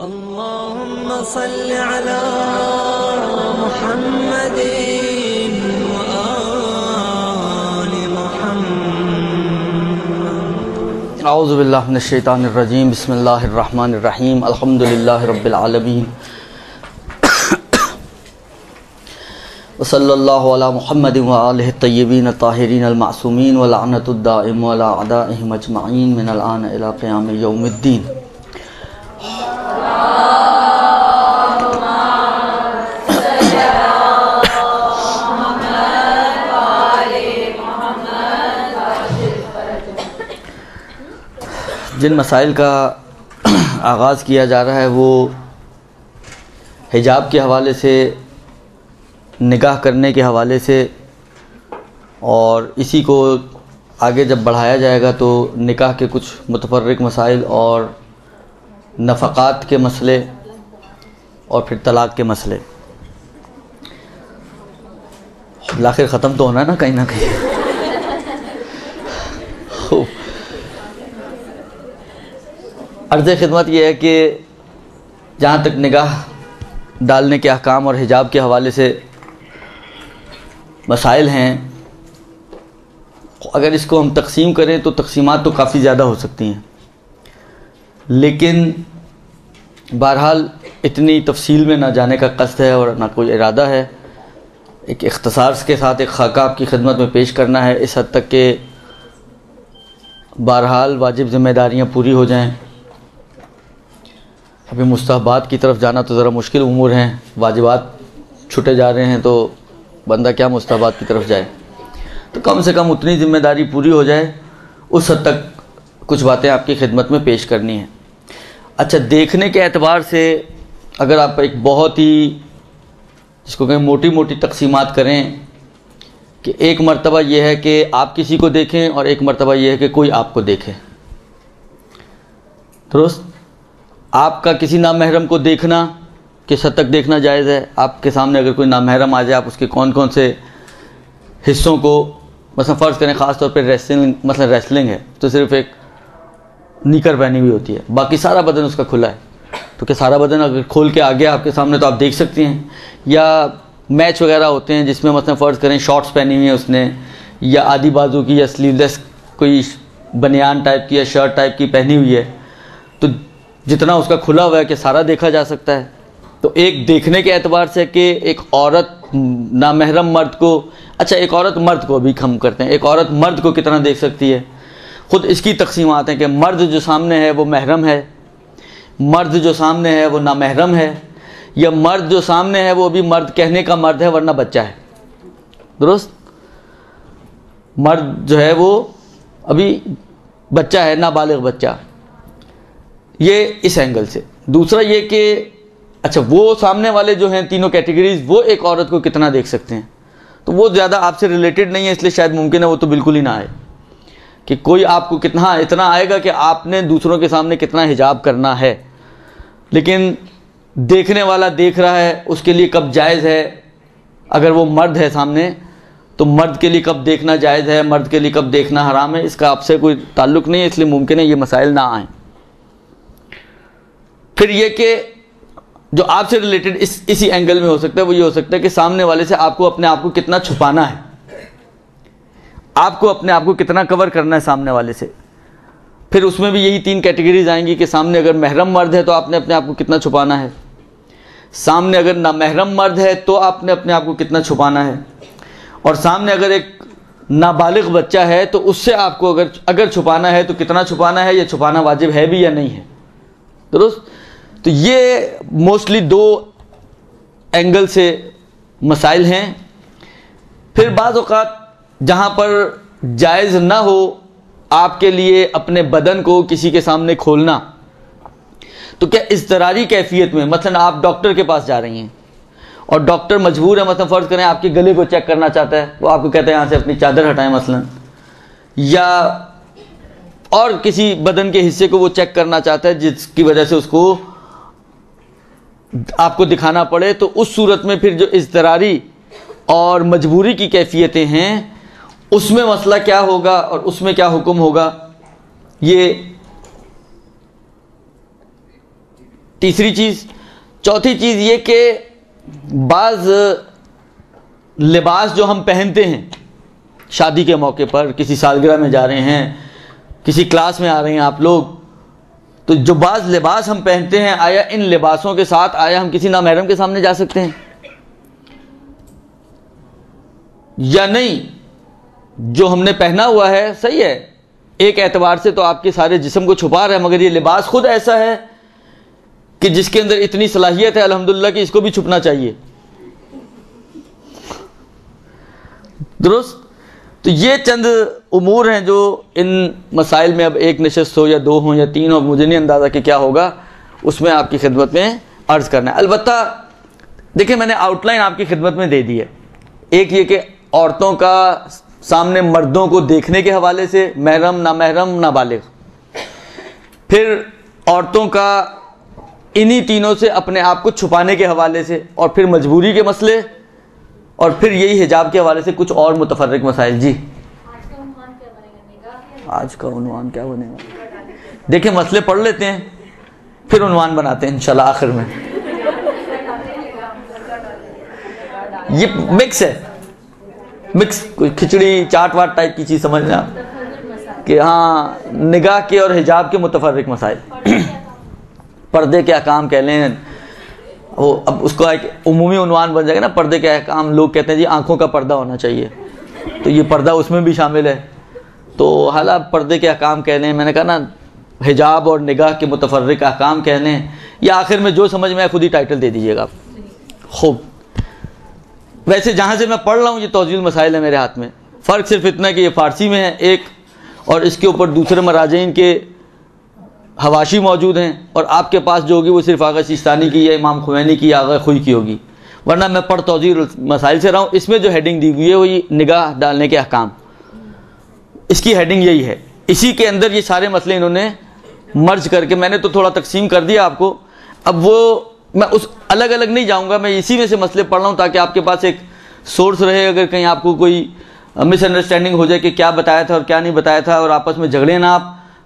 اللهم صل على محمد وآل محمد. اعوذ باللہ من الشیطان الرجیم. بسم اللہ الرحمن الرحیم. الحمد للہ رب العالمین. وصلی اللہ علی محمد وآلہ الطیبین الطاہرین المعصومین ولعنۃ الدائم علی اعدائہم اجمعین من الآن الی قیام یوم الدین. جن مسائل کا آغاز کیا جا رہا ہے وہ حجاب کے حوالے سے، نکاح کرنے کے حوالے سے، اور اسی کو آگے جب بڑھایا جائے گا تو نکاح کے کچھ متفرق مسائل اور نفقات کے مسئلے اور پھر طلاق کے مسئلے. بالآخر ختم تو ہونا ہے نا کہیں نہ کہیں. خوب. عرض خدمت یہ ہے کہ جہاں تک نگاہ ڈالنے کے احکام اور حجاب کے حوالے سے مسائل ہیں، اگر اس کو ہم تقسیم کریں تو تقسیمات تو کافی زیادہ ہو سکتی ہیں، لیکن بہرحال اتنی تفصیل میں نہ جانے کا قصد ہے اور نہ کوئی ارادہ ہے. ایک اختصار کے ساتھ ایک خاکہ آپ کی خدمت میں پیش کرنا ہے، اس حد تک کہ بہرحال واجب ذمہ داریاں پوری ہو جائیں. ابھی مستحبات کی طرف جانا تو ذرا مشکل امور ہیں، واجبات چھٹے جا رہے ہیں تو بندہ کیا مستحبات کی طرف جائے. تو کم سے کم اتنی ذمہ داری پوری ہو جائے، اس حد تک کچھ باتیں آپ کی خدمت میں پیش کرنی ہیں. اچھا، دیکھنے کے اعتبار سے اگر آپ ایک بہت ہی جس کو کہیں موٹی موٹی تقسیمات کریں کہ ایک مرتبہ یہ ہے کہ آپ کسی کو دیکھیں اور ایک مرتبہ یہ ہے کہ کوئی آپ کو دیکھے. درست؟ آپ کا کسی نامحرم کو دیکھنا کس حد تک دیکھنا جائز ہے. آپ کے سامنے اگر کوئی نامحرم آ جائے، آپ اس کے کون کون سے حصوں کو، مثلا فرض کریں خاص طور پہ ریسلنگ ہے تو صرف ایک نیکر پہنی ہوئی ہوتی ہے، باقی سارا بدن اس کا کھلا ہے، تو کہ سارا بدن اگر کھول کے آ گیا آپ کے سامنے تو آپ دیکھ سکتی ہیں. یا میچ وغیرہ ہوتے ہیں جس میں مثلا فرض کریں شارٹس پہنی ہوئی ہیں اس نے، یا آدھی بازو کی یا سلیو لیس کوئی بنیان ٹائپ کی یا شرٹ ٹائپ کی پہنی ہوئی ہے، تو جتنا اس کا کھلا ہوا ہے کہ سارا دیکھا جا سکتا ہے. تو ایک دیکھنے کے اعتبار سے کہ ایک عورت نامحرم مرد کو، اچھا ایک عورت مرد کو بھی ہم کرتے ہیں، ایک عورت مرد کو کتنا دیکھ سکتی ہے. خود اس کی تقسیمات ہیں کہ مرد جو سامنے ہے وہ محرم ہے، مرد جو سامنے ہے وہ نامحرم ہے، یا مرد جو سامنے ہے وہ بھی مرد کہنے کا مرد ہے ورنہ بچہ ہے. درست؟ مرد جو ہے وہ ابھی بچہ ہے، نابالغ بچہ. یہ اس اینگل سے. دوسرا یہ کہ اچھا وہ سامنے والے جو ہیں تینوں کیٹیگریز، وہ ایک عورت کو کتنا دیکھ سکتے ہیں. تو وہ زیادہ آپ سے ریلیٹڈ نہیں ہے، اس لیے شاید ممکن ہے وہ تو بالکل ہی نہ آئے کہ کوئی آپ کو کتنا اتنا آئے گا کہ آپ نے دوسروں کے سامنے کتنا حجاب کرنا ہے. لیکن دیکھنے والا دیکھ رہا ہے، اس کے لیے کب جائز ہے، اگر وہ مرد ہے سامنے تو مرد کے لیے کب دیکھنا جائز ہے، مرد کے لیے کب دیکھنا حرام ہے، اس کا آپ سے کوئی تعلق نہیں ہے، اس لیے ممکن ہے یہ مسائل نہ آئیں. پھر یہ کہ جو آپ سے ریلیٹڈ اسی اینگل میں ہو سکتا ہے وہ یہ ہو سکتا ہے کہ سامنے والے سے آپ کو اپنے آپ کو کتنا چھپانا ہے، آپ کو اپنے آپ کو کتنا کور کرنا ہے سامنے والے سے. پھر اس میں بھی یہی تین کیٹیگریز آئیں گی کہ سامنے اگر محرم مرد ہے تو آپ نے اپنے آپ کو کتنا چھپانا ہے، سامنے اگر نامحرم مرد ہے تو آپ نے اپنے آپ کو کتنا چھپانا ہے، اور سامنے اگر ایک نابالغ بچہ ہے تو اس سے آپ کو اگر چھپانا ہے تو کتنا چھپانا ہے، یا چھپانا واجب ہے بھی یا نہیں ہے. درست؟ تو یہ موسٹلی دو اینگل سے مسائل ہیں. پھر بعض اوقات جہاں پر جائز نہ ہو آپ کے لیے اپنے بدن کو کسی کے سامنے کھولنا، تو کیا اضطراری کیفیت میں، مثلا آپ ڈاکٹر کے پاس جا رہی ہیں اور ڈاکٹر مجبور ہے، مثلا فرض کریں آپ کے گلے کو چیک کرنا چاہتا ہے، وہ آپ کو کہتا ہے یہاں سے اپنی چادر ہٹائیں مثلا، یا اور کسی بدن کے حصے کو وہ چیک کرنا چاہتا ہے جس کی وجہ سے اس کو آپ کو دکھانا پڑے، تو اس صورت میں پھر جو اضطراری اور مجبوری کی کیفیتیں ہیں اس میں مسئلہ کیا ہوگا اور اس میں کیا حکم ہوگا، یہ تیسری چیز. چوتھی چیز یہ کہ بعض لباس جو ہم پہنتے ہیں شادی کے موقع پر، کسی سالگرہ میں جا رہے ہیں، کسی کلاس میں آ رہے ہیں آپ لوگ، تو جو بعض لباس ہم پہنتے ہیں، آیا ان لباسوں کے ساتھ آیا ہم کسی نامحرم کے سامنے جا سکتے ہیں یا نہیں؟ جو ہم نے پہنا ہوا ہے صحیح ہے، ایک اعتبار سے تو آپ کے سارے جسم کو چھپا رہا ہے، مگر یہ لباس خود ایسا ہے کہ جس کے اندر اتنی صلاحیت ہے الحمدللہ کہ اس کو بھی چھپنا چاہیے. درست؟ تو یہ چند امور ہیں جو ان مسائل میں اب ایک نشست ہو یا دو ہوں یا تین ہو، مجھے نہیں اندازہ کہ کیا ہوگا، اس میں آپ کی خدمت میں عرض کرنا ہے. البتہ دیکھیں میں نے آؤٹ لائن آپ کی خدمت میں دے دی ہے. ایک یہ کہ عورتوں کا سامنے مردوں کو دیکھنے کے حوالے سے، محرم نامحرم نابالغ، پھر عورتوں کا انہی تینوں سے اپنے آپ کو چھپانے کے حوالے سے، اور پھر مجبوری کے مسئلے، اور پھر یہی حجاب کے حوالے سے کچھ اور متفرق مسائل. جی آج کا عنوان کیا بنے گا؟ دیکھیں مسئلے پڑھ لیتے ہیں پھر عنوان بناتے ہیں انشاءاللہ آخر میں. یہ مکس ہے، مکس، کوئی کھچڑی چاٹ واٹ ٹائپ کی چیز سمجھ لیں آپ کہ ہاں نگاہ کے اور حجاب کے متفرق مسائل. پردے کے احکام کہہ لیں، وہ اب اس کو ایک عمومی عنوان بن جائے گا نا، پردے کے احکام. لوگ کہتے ہیں جی آنکھوں کا پردہ ہونا چاہیے، تو یہ پردہ اس میں بھی شامل ہے. تو حالانکہ پردے کے احکام کہہ لیں، میں نے کہا نا حجاب اور نگاہ کے متفرق احکام کہہ لیں، یا آخر میں جو سمجھ میں خود ہی ٹائٹل دے دیجیے گا. خوب. ویسے جہاں سے میں پڑھ رہا ہوں یہ توضیح المسائل ہے میرے ہاتھ میں. فرق صرف اتنا ہے کہ یہ فارسی میں ہے ایک، اور اس کے اوپر دوسرے مراجعین کے حواشی موجود ہیں، اور آپ کے پاس جو ہوگی وہ صرف آغا سیستانی کی یا امام خمینی کی یا آغا خوئی کی ہوگی. ورنہ میں پڑھ توضیح مسائل سے رہا ہوں. اس میں جو ہیڈنگ دی ہوئی ہے وہ یہ نگاہ ڈالنے کے احکام، اس کی ہیڈنگ یہی ہے. اسی کے اندر یہ سارے مسئلے انہوں نے مرج کر کے، میں نے تو تھوڑا تقسیم کر دیا آپ کو. اب وہ میں اس الگ الگ نہیں جاؤں گا، میں اسی میں سے مسئلے پڑھ رہا ہوں تاکہ آپ کے پاس ایک سورس رہے. اگر کہیں آپ کو کوئی مس انڈرسٹینڈنگ ہو جائے کہ کیا بتایا تھا اور کیا نہیں بتایا تھا، اور آپس میں جھگڑے نا آپ،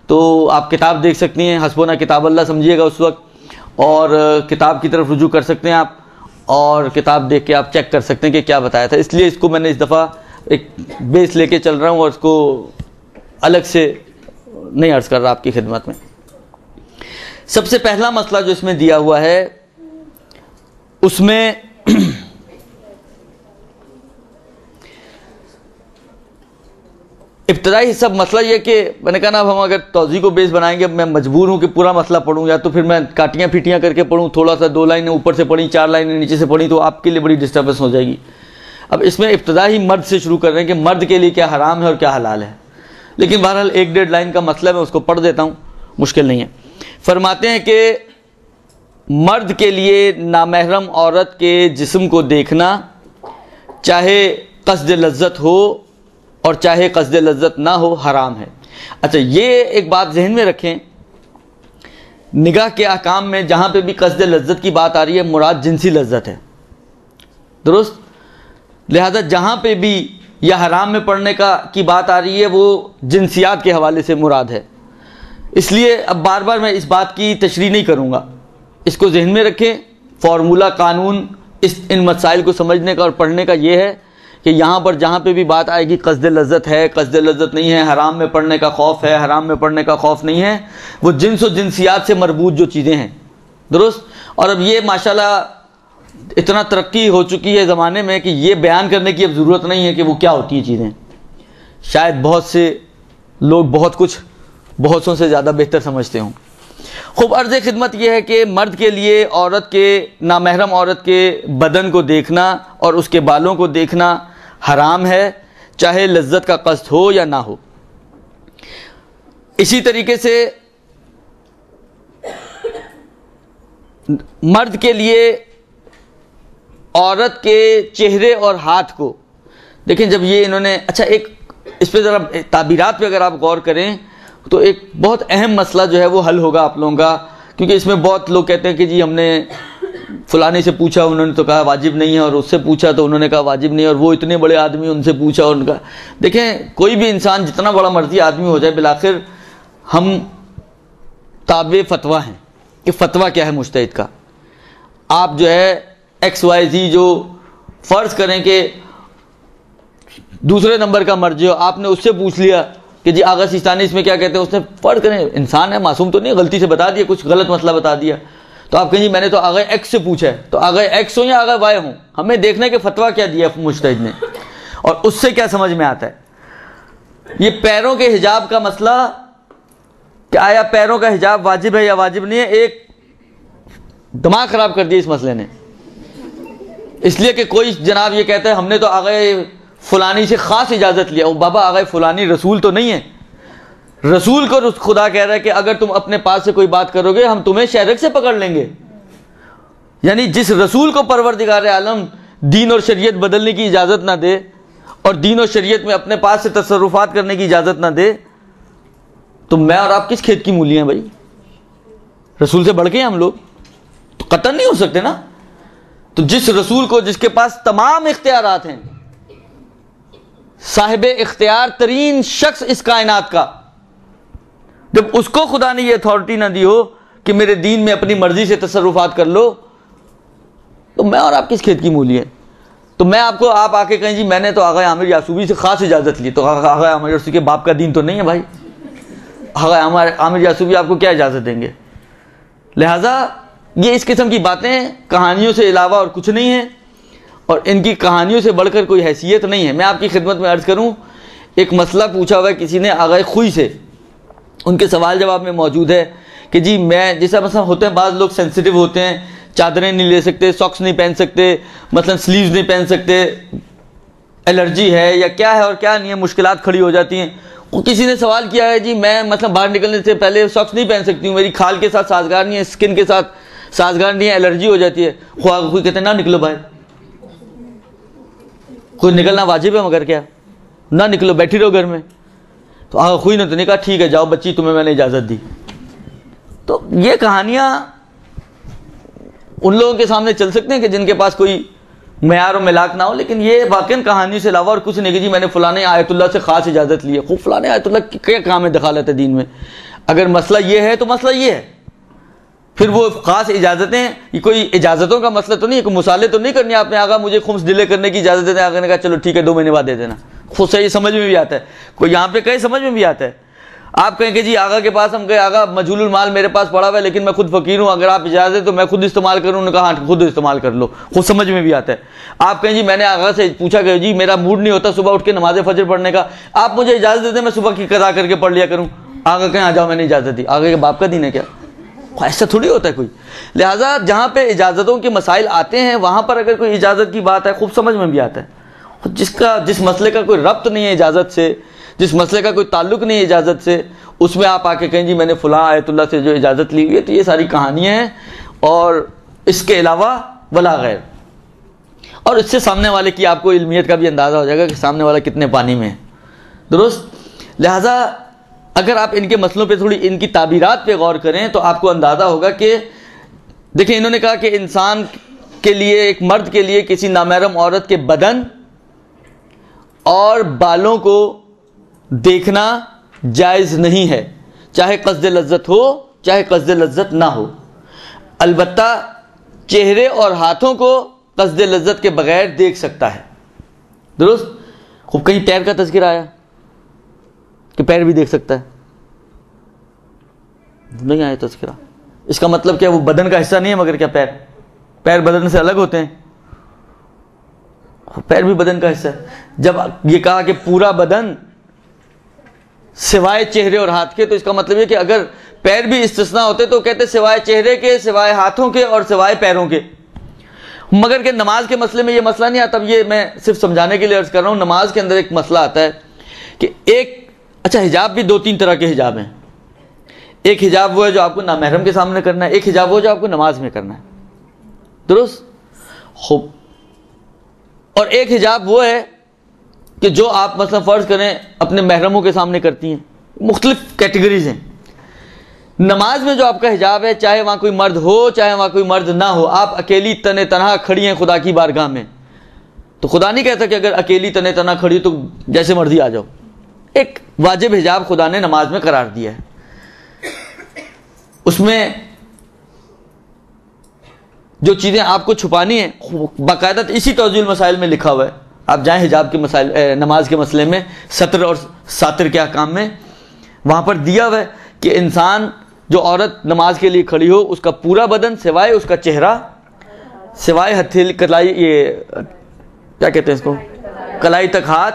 تو آپ کتاب دیکھ سکتی ہیں، حسبنا کتاب اللہ سمجھیے گا اس وقت، اور کتاب کی طرف رجوع کر سکتے ہیں آپ، اور کتاب دیکھ کے آپ چیک کر سکتے ہیں کہ کیا بتایا تھا. اس لیے اس کو میں نے اس دفعہ ایک بیس لے کے چل رہا ہوں اور اس کو الگ سے نہیں عرض کر رہا آپ کی خدمت میں. سب سے پہلا مسئلہ جو اس میں دیا ہوا ہے اس میں ابتدائی سب مسئلہ یہ کہ میں نے کہا نا اب ہم اگر توضیح کو بیس بنائیں گے، میں مجبور ہوں کہ پورا مسئلہ پڑھوں، یا تو پھر میں کاٹیاں پھیٹیاں کر کے پڑھوں، تھوڑا سا 2 لائنیں اوپر سے پڑھی، 4 لائنیں نیچے سے پڑھی، تو آپ کے لیے بڑی ڈسٹربنس ہو جائے گی. اب اس میں ابتدائی مرد سے شروع کر رہے ہیں کہ مرد کے لیے کیا حرام ہے اور کیا حلال ہے. لیکن بہرحال 1-1.5 لائن کا مسئلہ میں اس کو پڑھ دیتا ہوں، مشکل نہیں ہے. فرماتے ہیں کہ مرد کے لیے نامحرم عورت کے جسم کو دیکھنا، چاہے قصد لذت ہو اور چاہے قصد لذت نہ ہو، حرام ہے. اچھا یہ ایک بات ذہن میں رکھیں، نگاہ کے احکام میں جہاں پہ بھی قصد لذت کی بات آ رہی ہے مراد جنسی لذت ہے، درست؟ لہذا جہاں پہ بھی یا حرام میں پڑھنے کی بات آ رہی ہے وہ جنسیات کے حوالے سے مراد ہے. اس لیے اب بار بار میں اس بات کی تشریح نہیں کروں گا، اس کو ذہن میں رکھیں. فارمولہ قانون ان مسائل کو سمجھنے کا اور پڑھنے کا یہ ہے کہ یہاں پر جہاں پہ بھی بات آئے گی قصد لذت ہے، قصد لذت نہیں ہے، حرام میں پڑھنے کا خوف ہے، حرام میں پڑھنے کا خوف نہیں ہے، وہ جنس و جنسیات سے مربوط جو چیزیں ہیں، درست؟ اور اب یہ ماشاءاللہ اتنا ترقی ہو چکی ہے زمانے میں کہ یہ بیان کرنے کی اب ضرورت نہیں ہے کہ وہ کیا ہوتی ہیں چیزیں. شاید بہت سے لوگ بہت کچھ بہتوں سے زیادہ بہتر سمجھتے ہوں. خوب عرض خدمت یہ ہے کہ مرد کے لیے عورت کے نامحرم عورت کے بدن کو دیکھنا اور اس کے بالوں کو دیکھنا حرام ہے، چاہے لذت کا قصد ہو یا نہ ہو. اسی طریقے سے مرد کے لیے عورت کے چہرے اور ہاتھ کو دیکھیں. جب یہ انہوں نے اچھا ایک اس پہ ذرا تعبیرات پہ اگر آپ غور کریں تو ایک بہت اہم مسئلہ جو ہے وہ حل ہوگا آپ لوگوں کا، کیونکہ اس میں بہت لوگ کہتے ہیں کہ جی ہم نے فلانے سے پوچھا انہوں نے تو کہا واجب نہیں ہے، اور اس سے پوچھا تو انہوں نے کہا واجب نہیں ہے، اور وہ اتنے بڑے آدمی ان سے پوچھا ان کا. دیکھیں کوئی بھی انسان جتنا بڑا مرضی آدمی ہو جائے بالآخر ہم تابع فتویٰ ہیں، کہ فتویٰ کیا ہے مجتہد کا. آپ جو ہے ایکس وائی زی جو فرض کریں کہ دوسرے نمبر کا مرجع ہو, آپ نے اس سے پوچھ لیا کہ جی آغا سیستانی اس میں کیا کہتے ہیں, اس نے فرض کریں انسان ہے, معصوم تو نہیں, غلطی سے بتا دیا, کچھ غلط مسئلہ بتا دیا, تو آپ کہیں جی میں نے تو آغا ایکس سے پوچھا ہے, تو آغا ایکس ہوں یا آغا وائی ہوں, ہمیں دیکھنا ہے کہ فتویٰ کیا دیا مجتہد نے اور اس سے کیا سمجھ میں آتا ہے. یہ پیروں کے حجاب کا مسئلہ کہ آیا پیروں کا حجاب واجب ہے یا واجب نہیں ہے, ایک دماغ خراب کر دیا اس مسئلے نے. اس لیے کہ کوئی جناب یہ کہتا ہے ہم نے تو آغا فلانی سے خاص اجازت لیا. بابا آغا فلانی رسول تو نہیں ہے, رسول کو خدا کہہ رہا ہے کہ اگر تم اپنے پاس سے کوئی بات کرو گے ہم تمہیں شہرک سے پکڑ لیں گے. یعنی جس رسول کو پروردگار عالم دین اور شریعت بدلنے کی اجازت نہ دے اور دین اور شریعت میں اپنے پاس سے تصرفات کرنے کی اجازت نہ دے, تو میں اور آپ کس کھیت کی مولی ہیں بھائی؟ رسول سے بڑھ کے ہم لوگ تو قطعاً نہیں ہو سکتے نا. تو جس رسول کو جس کے پاس تمام اختیارات ہیں, صاحب اختیار ترین شخص اس کائنات کا, جب اس کو خدا نے یہ اتھارٹی نہ دی ہو کہ میرے دین میں اپنی مرضی سے تصرفات کر لو, تو میں اور آپ کس کھیت کی مولی ہیں؟ تو میں آپ کو آپ آ کے کہیں جی میں نے تو آغا عامر یعصوبی سے خاص اجازت لی, تو آغا عامر یعصوبی کے باپ کا دین تو نہیں ہے بھائی. آغا عامر یعصوبی آپ کو کیا اجازت دیں گے؟ لہذا یہ اس قسم کی باتیں کہانیوں سے علاوہ اور کچھ نہیں ہیں, اور ان کی کہانیوں سے بڑھ کر کوئی حیثیت نہیں ہے. میں آپ کی خدمت میں عرض کروں, ایک مسئلہ پوچھا ہوا ہے کسی نے آغا خوئی سے, ان کے سوال جواب میں موجود ہے کہ جی میں جیسا مثلا ہوتے ہیں بعض لوگ سینسیٹیو ہوتے ہیں, چادریں نہیں لے سکتے, ساکس نہیں پہن سکتے, مثلا سلیوز نہیں پہن سکتے, الرجی ہے یا کیا ہے اور کیا نہیں ہے, مشکلات کھڑی ہو جاتی ہیں. کسی نے سوال کیا ہے جی میں مثلا باہر نکلنے سے پہلے ساکس نہیں پہن سکتی ہوں, میری کھال کے ساتھ سازگار نہیں ہے, اسکن کے ساتھ سازگار نہیں ہے, الرجی ہو جاتی ہے. کوئی کہتے ہیں نہ نکلو باہر, کوئی نکلنا واجب ہے مگر کیا, نہ نکلو بیٹھی رہو گھر میں. تو آغا خوئی نے تو نہیں کہا ٹھیک ہے جاؤ بچی تمہیں میں نے اجازت دی. تو یہ کہانیاں ان لوگوں کے سامنے چل سکتے ہیں کہ جن کے پاس کوئی معیار و ملاک نہ ہو, لیکن یہ واقعاً کہانی سے علاوہ اور کچھ نہیں کہ جی میں نے فلانے آیت اللہ سے خاص اجازت لی ہے. خوب فلانے آیت اللہ کی کیا کام ہے دخالت ہے دین میں؟ اگر مسئلہ یہ ہے تو مسئلہ یہ ہے, پھر وہ خاص اجازتیں, یہ کوئی اجازتوں کا مسئلہ تو نہیں ہے, کوئی مصالحے تو نہیں کرنی آپ نے. آغا مجھے خمس ڈیلے کرنے کی اجازت دیتے ہیں, آغا نے کہا چلو ٹھیک ہے 2 مہینے بعد دے دینا. خود سے یہ سمجھ میں بھی آتا ہے, کوئی یہاں پہ کہیں سمجھ میں بھی آتا ہے. آپ کہیں کہ جی آغا کے پاس ہم گئے, آغا مجہول المال میرے پاس پڑا ہوا ہے لیکن میں خود فقیر ہوں, اگر آپ اجازت دیں تو میں خود استعمال کروں. انہوں نے کہا ہاں خود استعمال کر لو, خود سمجھ میں بھی آتا ہے. آپ کہیں جی میں نے آغا سے پوچھا کہ جی میرا موڈ نہیں ہوتا صبح اٹھ کے نماز فجر پڑھنے کا, آپ مجھے اجازت دے دیں میں صبح کی قضا کر کے پڑھ لیا کروں. آغا کہیں آ جاؤ میں نے اجازت دی. آغا کے باپ کا دین ہے کیا؟ ایسا تھوڑی ہوتا ہے کوئی. لہٰذا جہاں پہ اجازتوں کے مسائل آتے ہیں وہاں پر اگر کوئی اجازت کی بات ہے خوب سمجھ میں بھی آتا ہے. جس مسئلے کا کوئی ربط نہیں ہے اجازت سے, جس مسئلے کا کوئی تعلق نہیں ہے اجازت سے, اس میں آپ آ کے کہیں جی میں نے فلاں آیت اللہ سے جو اجازت لی ہوئی ہے, تو یہ ساری کہانیاں ہیں اور اس کے علاوہ ولا غیر. اور اس سے سامنے والے کی آپ کو علمیت کا بھی اندازہ ہو جائے گا کہ سامنے والا کتنے پانی میں ہے. درست. لہٰذا اگر آپ ان کے مسئلوں پہ تھوڑی ان کی تعبیرات پہ غور کریں تو آپ کو اندازہ ہوگا کہ دیکھیں انہوں نے کہا کہ انسان کے لیے, ایک مرد کے لیے کسی نامحرم عورت کے بدن اور بالوں کو دیکھنا جائز نہیں ہے, چاہے قصد لذت ہو چاہے قصد لذت نہ ہو. البتہ چہرے اور ہاتھوں کو قصد لذت کے بغیر دیکھ سکتا ہے. درست. خوب کہیں پیر کا تذکرہ آیا کہ پیر بھی دیکھ سکتا ہے؟ نہیں آیا تذکرہ. اس کا مطلب کیا وہ بدن کا حصہ نہیں ہے مگر کیا پیر بدن سے الگ ہوتے ہیں؟ پیر بھی بدن کا حصہ ہے. جب یہ کہا کہ پورا بدن سوائے چہرے اور ہاتھ کے, تو اس کا مطلب یہ کہ اگر پیر بھی استثناء ہوتے تو کہتے سوائے چہرے کے, سوائے ہاتھوں کے اور سوائے پیروں کے. مگر کہ نماز کے مسئلے میں یہ مسئلہ نہیں آتا. یہ میں صرف سمجھانے کے لیے عرض کر رہا ہوں. نماز کے اندر ایک مسئلہ آتا ہے کہ اچھا حجاب بھی 2-3 طرح کے حجاب ہیں. ایک حجاب وہ ہے جو آپ کو نامحرم کے سامنے کرنا ہے, ایک حجاب وہ جو آپ کو نماز میں کرنا ہے. درست. خوب. اور ایک حجاب وہ ہے کہ جو آپ مثلا فرض کریں اپنے محرموں کے سامنے کرتی ہیں. مختلف کیٹیگریز ہیں. نماز میں جو آپ کا حجاب ہے, چاہے وہاں کوئی مرد ہو چاہے وہاں کوئی مرد نہ ہو, آپ اکیلی تنہا کھڑی ہیں خدا کی بارگاہ میں, تو خدا نہیں کہتا کہ اگر اکیلی تنہا کھڑی تو جیسے مرضی آ جاؤ. ایک واجب حجاب خدا نے نماز میں قرار دیا ہے. اس میں جو چیزیں آپ کو چھپانی ہیں باقاعدہ اسی توضیح المسائل میں لکھا ہوا ہے. آپ جائیں حجاب کے مسائل نماز کے مسئلے میں ستر اور ساتر کے احکام میں, وہاں پر دیا ہوا ہے کہ انسان جو عورت نماز کے لیے کھڑی ہو اس کا پورا بدن سوائے اس کا چہرہ, سوائے ہتھیلی کلائی, یہ کیا کہتے ہیں اس کو, کلائی تک ہاتھ,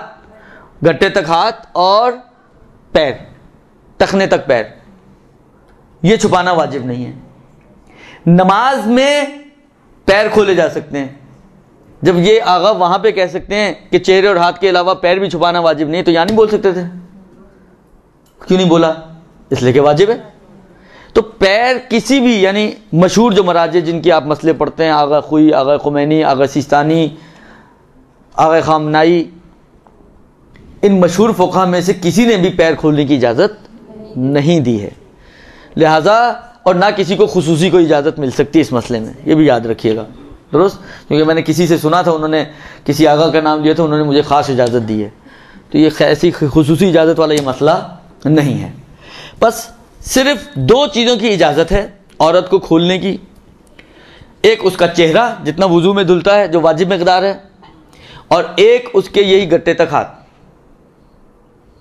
گٹے تک ہاتھ اور پیر, ٹخنے تک پیر, یہ چھپانا واجب نہیں ہے. نماز میں پیر کھولے جا سکتے ہیں. جب یہ آغا وہاں پہ کہہ سکتے ہیں کہ چہرے اور ہاتھ کے علاوہ پیر بھی چھپانا واجب نہیں, تو یہاں نہیں بول سکتے تھے؟ کیوں نہیں بولا؟ اس لیے کہ واجب ہے. تو پیر کسی بھی, یعنی مشہور جو مراجع جن کی آپ مسئلے پڑھتے ہیں, آغا خوئی, آغا خمینی, آغا سیستانی, آغا خامنائی, ان مشہور فقہا میں سے کسی نے بھی پیر کھولنے کی اجازت نہیں دی ہے. لہذا اور نہ کسی کو خصوصی کوئی اجازت مل سکتی اس مسئلے میں, یہ بھی یاد رکھیے گا, درست؟ کیونکہ میں نے کسی سے سنا تھا, انہوں نے کسی آغا کا نام لیا تھا, انہوں نے مجھے خاص اجازت دی ہے. تو یہ ایسی خصوصی اجازت والا یہ مسئلہ نہیں ہے. بس صرف دو چیزوں کی اجازت ہے عورت کو کھولنے کی. ایک اس کا چہرہ جتنا وضو میں دھلتا ہے جو واجب مقدار ہے, اور ایک اس کے یہی گٹے تک ہاتھ,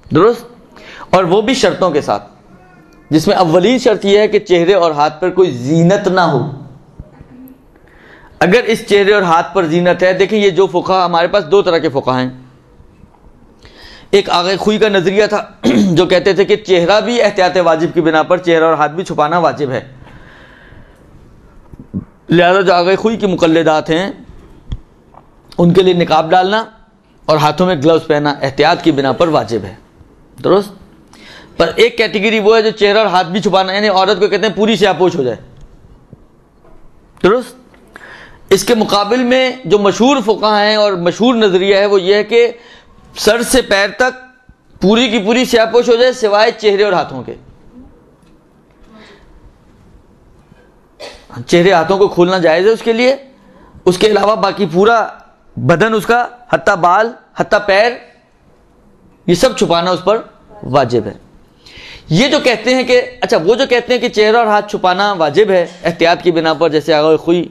درست؟ اور وہ بھی شرطوں کے ساتھ, جس میں اولین شرط یہ ہے کہ چہرے اور ہاتھ پر کوئی زینت نہ ہو. اگر اس چہرے اور ہاتھ پر زینت ہے, دیکھیں یہ جو فقہا ہمارے پاس دو طرح کے فقہا ہیں. ایک آغا خوئی کا نظریہ تھا جو کہتے تھے کہ چہرہ بھی احتیاط واجب کی بنا پر چہرہ اور ہاتھ بھی چھپانا واجب ہے. لہذا جو آغا خوئی کی مقلدات ہیں ان کے لیے نقاب ڈالنا اور ہاتھوں میں گلوز پہننا احتیاط کی بنا پر واجب ہے, درست؟ پر ایک کیٹیگری وہ ہے جو چہرہ اور ہاتھ بھی چھپانا, یعنی عورت کو کہتے ہیں پوری سیاپوش ہو جائے, درست؟ اس کے مقابل میں جو مشہور فقہا ہیں اور مشہور نظریہ ہے وہ یہ ہے کہ سر سے پیر تک پوری کی پوری سیاپوش ہو جائے سوائے چہرے اور ہاتھوں کے. چہرے ہاتھوں کو کھولنا جائز ہے اس کے لیے, اس کے علاوہ باقی پورا بدن اس کا حتیٰ بال حتیٰ پیر یہ سب چھپانا اس پر واجب ہے. یہ جو کہتے ہیں کہ اچھا وہ جو کہتے ہیں کہ چہرہ اور ہاتھ چھپانا واجب ہے احتیاط کی بنا پر, جیسے آغا خوئی,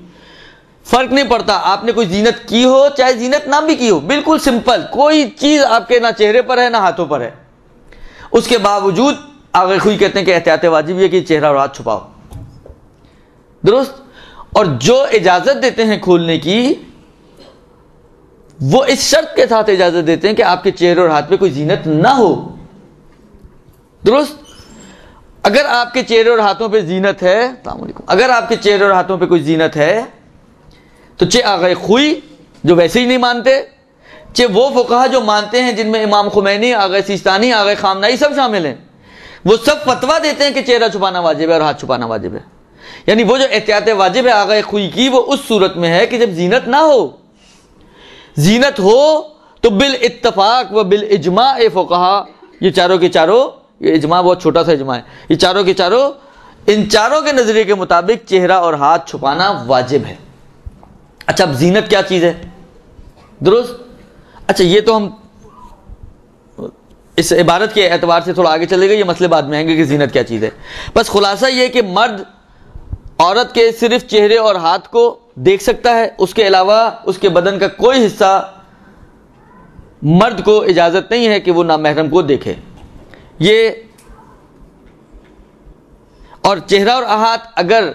فرق نہیں پڑتا آپ نے کوئی زینت کی ہو چاہے زینت نہ بھی کی ہو, بالکل سمپل, کوئی چیز آپ کے نہ چہرے پر ہے نہ ہاتھوں پر ہے, اس کے باوجود آغا خوئی کہتے ہیں کہ احتیاط واجب یہ کہ چہرہ اور ہاتھ چھپاؤ, درست؟ اور جو اجازت دیتے ہیں کھولنے کی وہ اس شرط کے ساتھ اجازت دیتے ہیں کہ آپ کے چہرے اور ہاتھ پہ کوئی زینت نہ ہو, درست؟ اگر آپ کے چہرے اور ہاتھوں پہ زینت ہے, السلام علیکم, اگر آپ کے چہرے اور ہاتھوں پہ کوئی زینت ہے تو چہ آغا خوئی جو ویسے ہی نہیں مانتے, چہ وہ فقہا جو مانتے ہیں جن میں امام خمینی, آغا سیستانی, آغا خامنائی سب شامل ہیں, وہ سب فتویٰ دیتے ہیں کہ چہرہ چھپانا واجب ہے اور ہاتھ چھپانا واجب ہے. یعنی وہ جو احتیاط واجب ہے آغا خوئی کی وہ اس صورت میں ہے کہ جب زینت نہ ہو. زینت ہو تو بالاتفاق و بالاجماع فقہا, یہ چاروں کے چاروں, یہ اجماع بہت چھوٹا سا اجماع ہے, یہ چاروں کے چاروں, ان چاروں کے نظریے کے مطابق چہرہ اور ہاتھ چھپانا واجب ہے. اچھا اب زینت کیا چیز ہے, درست؟ اچھا یہ تو ہم اس عبارت کے اعتبار سے تھوڑا آگے چلے گا, یہ مسئلے بعد میں آئیں گے کہ زینت کیا چیز ہے. بس خلاصہ یہ کہ مرد عورت کے صرف چہرے اور ہاتھ کو دیکھ سکتا ہے, اس کے علاوہ اس کے بدن کا کوئی حصہ مرد کو اجازت نہیں ہے کہ وہ نامحرم کو دیکھے. یہ اور چہرہ اور ہاتھ اگر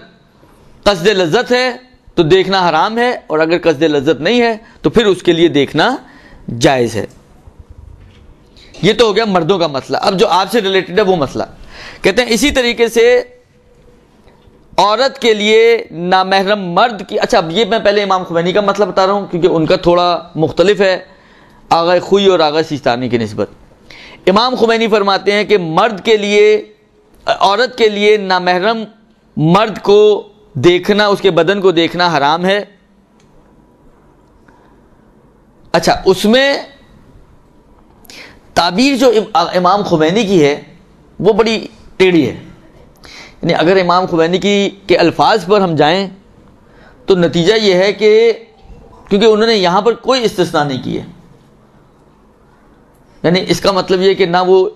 قصد لذت ہے تو دیکھنا حرام ہے, اور اگر قصد لذت نہیں ہے تو پھر اس کے لیے دیکھنا جائز ہے. یہ تو ہو گیا مردوں کا مسئلہ. اب جو آپ سے ریلیٹڈ ہے وہ مسئلہ کہتے ہیں اسی طریقے سے عورت کے لیے نامحرم مرد کی, اچھا اب یہ میں پہلے امام خمینی کا مسئلہ بتا رہا ہوں کیونکہ ان کا تھوڑا مختلف ہے آغا خوئی اور آغا سیستانی کی نسبت. امام خمینی فرماتے ہیں کہ مرد کے لیے, عورت کے لیے نامحرم مرد کو دیکھنا, اس کے بدن کو دیکھنا حرام ہے. اچھا اس میں تعبیر جو امام خمینی کی ہے وہ بڑی ٹیڑھی ہے. یعنی اگر امام خمینی کے الفاظ پر ہم جائیں تو نتیجہ یہ ہے کہ کیونکہ انہوں نے یہاں پر کوئی استثناء نہیں کی ہے, یعنی اس کا مطلب یہ کہ نہ وہ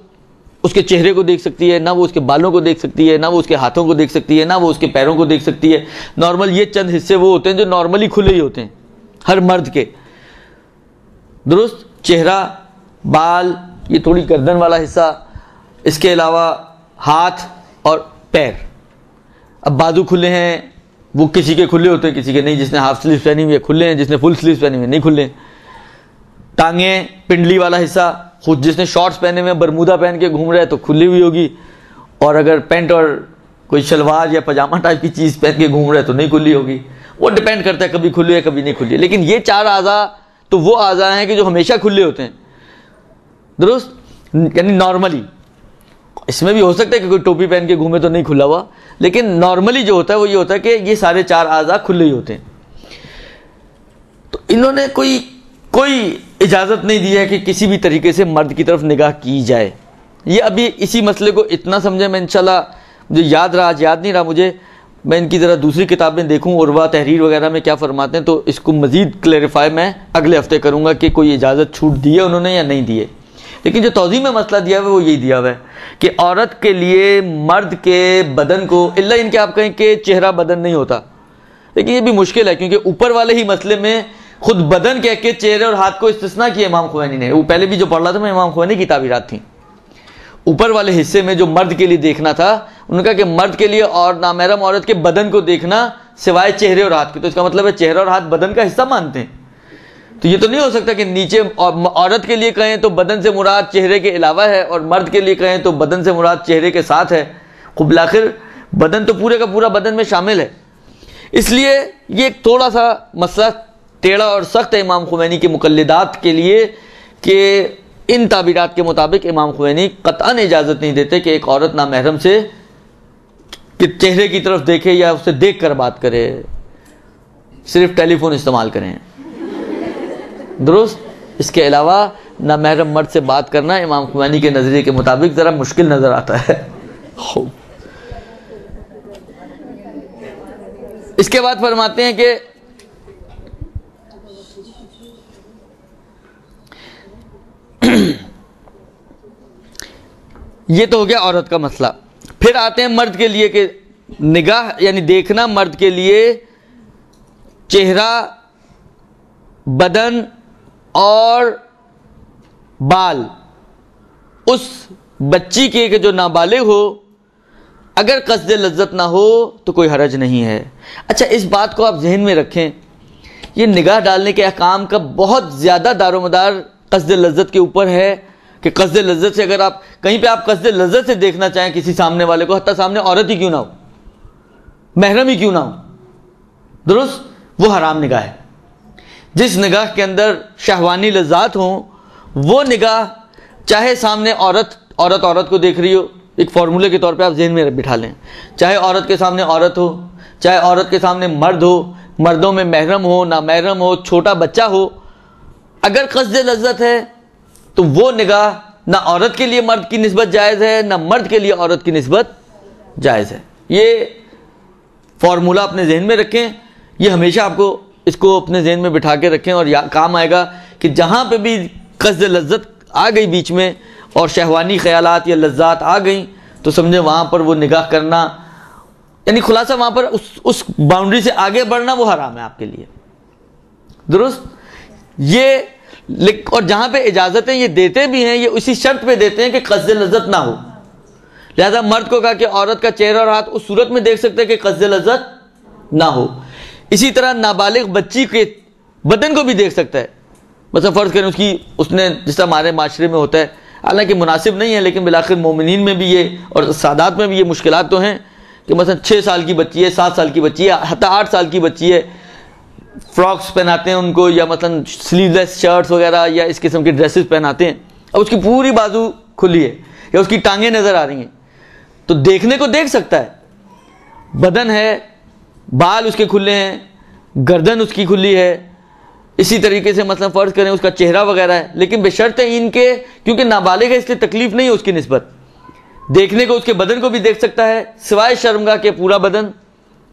اس کے چہرے کو دیکھ سکتی ہے، نہ وہ اس کے بالوں کو دیکھ سکتی ہے، نہ وہ اس کے ہاتھوں کو دیکھ سکتی ہے، نہ وہ اس کے پیروں کو دیکھ سکتی ہے۔ نارمل یہ چند حصے وہ ہوتے ہیں جو نارملی کھلے ہی ہوتے ہیں ہر مرد کے، درست؟ چہرہ، بال، یہ تھوڑی گردن والا حصہ، اس کے علاوہ ہاتھ اور پیر۔ اب بازو کھلے ہیں، وہ کسی کے کھلے ہوتے ہیں کسی کے نہیں، جس نے ہاف سلیوز پہنی ہوئی ہے کھلے ہیں، جس نے فل سلیوز پہنی ہوئی ہے نہیں کھلے ہیں۔ ٹانگیں، پنڈلی والا حصہ، خود جس نے شارٹس پہنے ہوئے برمودا پہن کے گھوم رہا ہے تو کھلی ہوئی ہوگی، اور اگر پینٹ اور کوئی شلوار یا پاجامہ ٹائپ کی چیز پہن کے گھوم رہا ہے تو نہیں کھلی ہوگی۔ وہ ڈیپینڈ کرتا ہے، کبھی کھلی ہے کبھی نہیں کھلی ہے۔ لیکن یہ 4 اعضاء تو وہ اعضاء ہیں کہ جو ہمیشہ کھلے ہوتے ہیں، درست؟ یعنی نارملی اس میں بھی ہو سکتا ہے کہ کوئی ٹوپی پہن کے گھومے تو نہیں کھلا ہوا، لیکن نارملی جو ہوتا ہے وہ یہ ہوتا ہے کہ یہ سارے 4 اعضاء کھلے ہی ہوتے ہیں۔ تو انہوں نے کوئی اجازت نہیں دی ہے کہ کسی بھی طریقے سے مرد کی طرف نگاہ کی جائے۔ یہ ابھی اسی مسئلے کو اتنا سمجھیں، میں انشاءاللہ مجھے یاد نہیں رہا مجھے، میں ان کی ذرا دوسری کتابیں دیکھوں، عروہ تحریر وغیرہ میں کیا فرماتے ہیں، تو اس کو مزید کلیریفائی میں اگلے ہفتے کروں گا کہ کوئی اجازت چھوٹ دی ہے انہوں نے یا نہیں دی ہے۔ لیکن جو توضیح میں مسئلہ دیا ہوا ہے وہ یہی دیا ہوا ہے کہ عورت کے لیے مرد کے بدن کو، الا ان کے آپ کہیں کہ چہرہ بدن نہیں ہوتا، لیکن یہ بھی مشکل ہے کیونکہ اوپر والے ہی مسئلے میں خود بدن کہہ کے چہرے اور ہاتھ کو استثناء کیا امام خوینی نے۔ وہ پہلے بھی جو پڑھ رہا تھا میں امام خوینی کی تعبیرات تھیں، اوپر والے حصے میں جو مرد کے لیے دیکھنا تھا، انہوں نے کہا کہ مرد کے لیے اور نامحرم عورت کے بدن کو دیکھنا سوائے چہرے اور ہاتھ کے، تو اس کا مطلب ہے چہرہ اور ہاتھ بدن کا حصہ مانتے ہیں۔ تو یہ تو نہیں ہو سکتا کہ نیچے عورت کے لیے کہیں تو بدن سے مراد چہرے کے علاوہ ہے، اور مرد کے لیے کہیں تو بدن سے مراد چہرے کے ساتھ ہے۔ خب بالآخر بدن تو پورے کا پورا بدن میں شامل ہے۔ اس لیے یہ ایک تھوڑا سا مسئلہ ٹیڑھا اور سخت ہے امام خمینی کے مقلدات کے لیے کہ ان تعبیرات کے مطابق امام خمینی قطعاً اجازت نہیں دیتے کہ ایک عورت نامحرم سے کہ چہرے کی طرف دیکھے یا اسے دیکھ کر بات کرے، صرف ٹیلی فون استعمال کریں، درست؟ اس کے علاوہ نامحرم مرد سے بات کرنا امام خمینی کے نظریے کے مطابق ذرا مشکل نظر آتا ہے۔ اس کے بعد فرماتے ہیں کہ یہ تو ہو گیا عورت کا مسئلہ۔ پھر آتے ہیں مرد کے لیے کہ نگاہ یعنی دیکھنا مرد کے لیے چہرہ، بدن اور بال اس بچی کے کہ جو نابالغ ہو، اگر قصد لذت نہ ہو تو کوئی حرج نہیں ہے۔ اچھا، اس بات کو آپ ذہن میں رکھیں، یہ نگاہ ڈالنے کے احکام کا بہت زیادہ دار و مدار قصد لذت کے اوپر ہے کہ قصد لذت سے اگر آپ کہیں پہ آپ قصد لذت سے دیکھنا چاہیں کسی سامنے والے کو، حتیٰ سامنے عورت ہی کیوں نہ ہو، محرم ہی کیوں نہ ہو، درست؟ وہ حرام نگاہ ہے۔ جس نگاہ کے اندر شہوانی لذات ہوں وہ نگاہ، چاہے سامنے عورت کو دیکھ رہی ہو، ایک فارمولے کے طور پہ آپ ذہن میں بٹھا لیں، چاہے عورت کے سامنے عورت ہو، چاہے عورت کے سامنے مرد ہو، مردوں میں محرم ہو، نامحرم ہو، چھوٹا بچہ ہو، اگر قصد لذت ہے تو وہ نگاہ نہ عورت کے لیے مرد کی نسبت جائز ہے، نہ مرد کے لیے عورت کی نسبت جائز ہے۔ یہ فارمولہ اپنے ذہن میں رکھیں، یہ ہمیشہ آپ کو اس کو اپنے ذہن میں بٹھا کے رکھیں، اور کام آئے گا کہ جہاں پہ بھی قصد لذت آ گئی بیچ میں اور شہوانی خیالات یا لذات آ گئیں تو سمجھیں وہاں پر وہ نگاہ کرنا، یعنی خلاصہ وہاں پر اس باؤنڈری سے آگے بڑھنا وہ حرام ہے آپ کے لیے، درست؟ یہ اور جہاں پہ اجازتیں یہ دیتے بھی ہیں، یہ اسی شرط پہ دیتے ہیں کہ قصد لذت نہ ہو۔ لہذا مرد کو کہا کہ عورت کا چہرہ اور ہاتھ اس صورت میں دیکھ سکتے ہیں کہ قصد لذت نہ ہو۔ اسی طرح نابالغ بچی کے بدن کو بھی دیکھ سکتا ہے، مثلا فرض کریں اس نے جس طرح ہمارے معاشرے میں ہوتا ہے، حالانکہ مناسب نہیں ہے لیکن بالآخر مومنین میں بھی یہ اور سادات میں بھی یہ مشکلات تو ہیں کہ مثلا 6 سال کی بچی ہے، 7 سال کی بچی ہے، حتیٰ 8 سال کی بچی ہے، فراکس پہناتے ہیں ان کو، یا مثلا سلیو لیس شرٹس وغیرہ یا اس قسم کی ڈریسز پہناتے ہیں، اب اس کی پوری بازو کھلی ہے یا اس کی ٹانگیں نظر آ رہی ہیں تو دیکھنے کو دیکھ سکتا ہے، بدن ہے، بال اس کے کھلے ہیں، گردن اس کی کھلی ہے، اسی طریقے سے مثلا فرض کریں اس کا چہرہ وغیرہ ہے، لیکن بشرط ان کے کیونکہ نابالغ ہے اس لیے تکلیف نہیں ہے اس کی نسبت، دیکھنے کو اس کے بدن کو بھی دیکھ سکتا ہے سوائے شرمگاہ کے پورا بدن،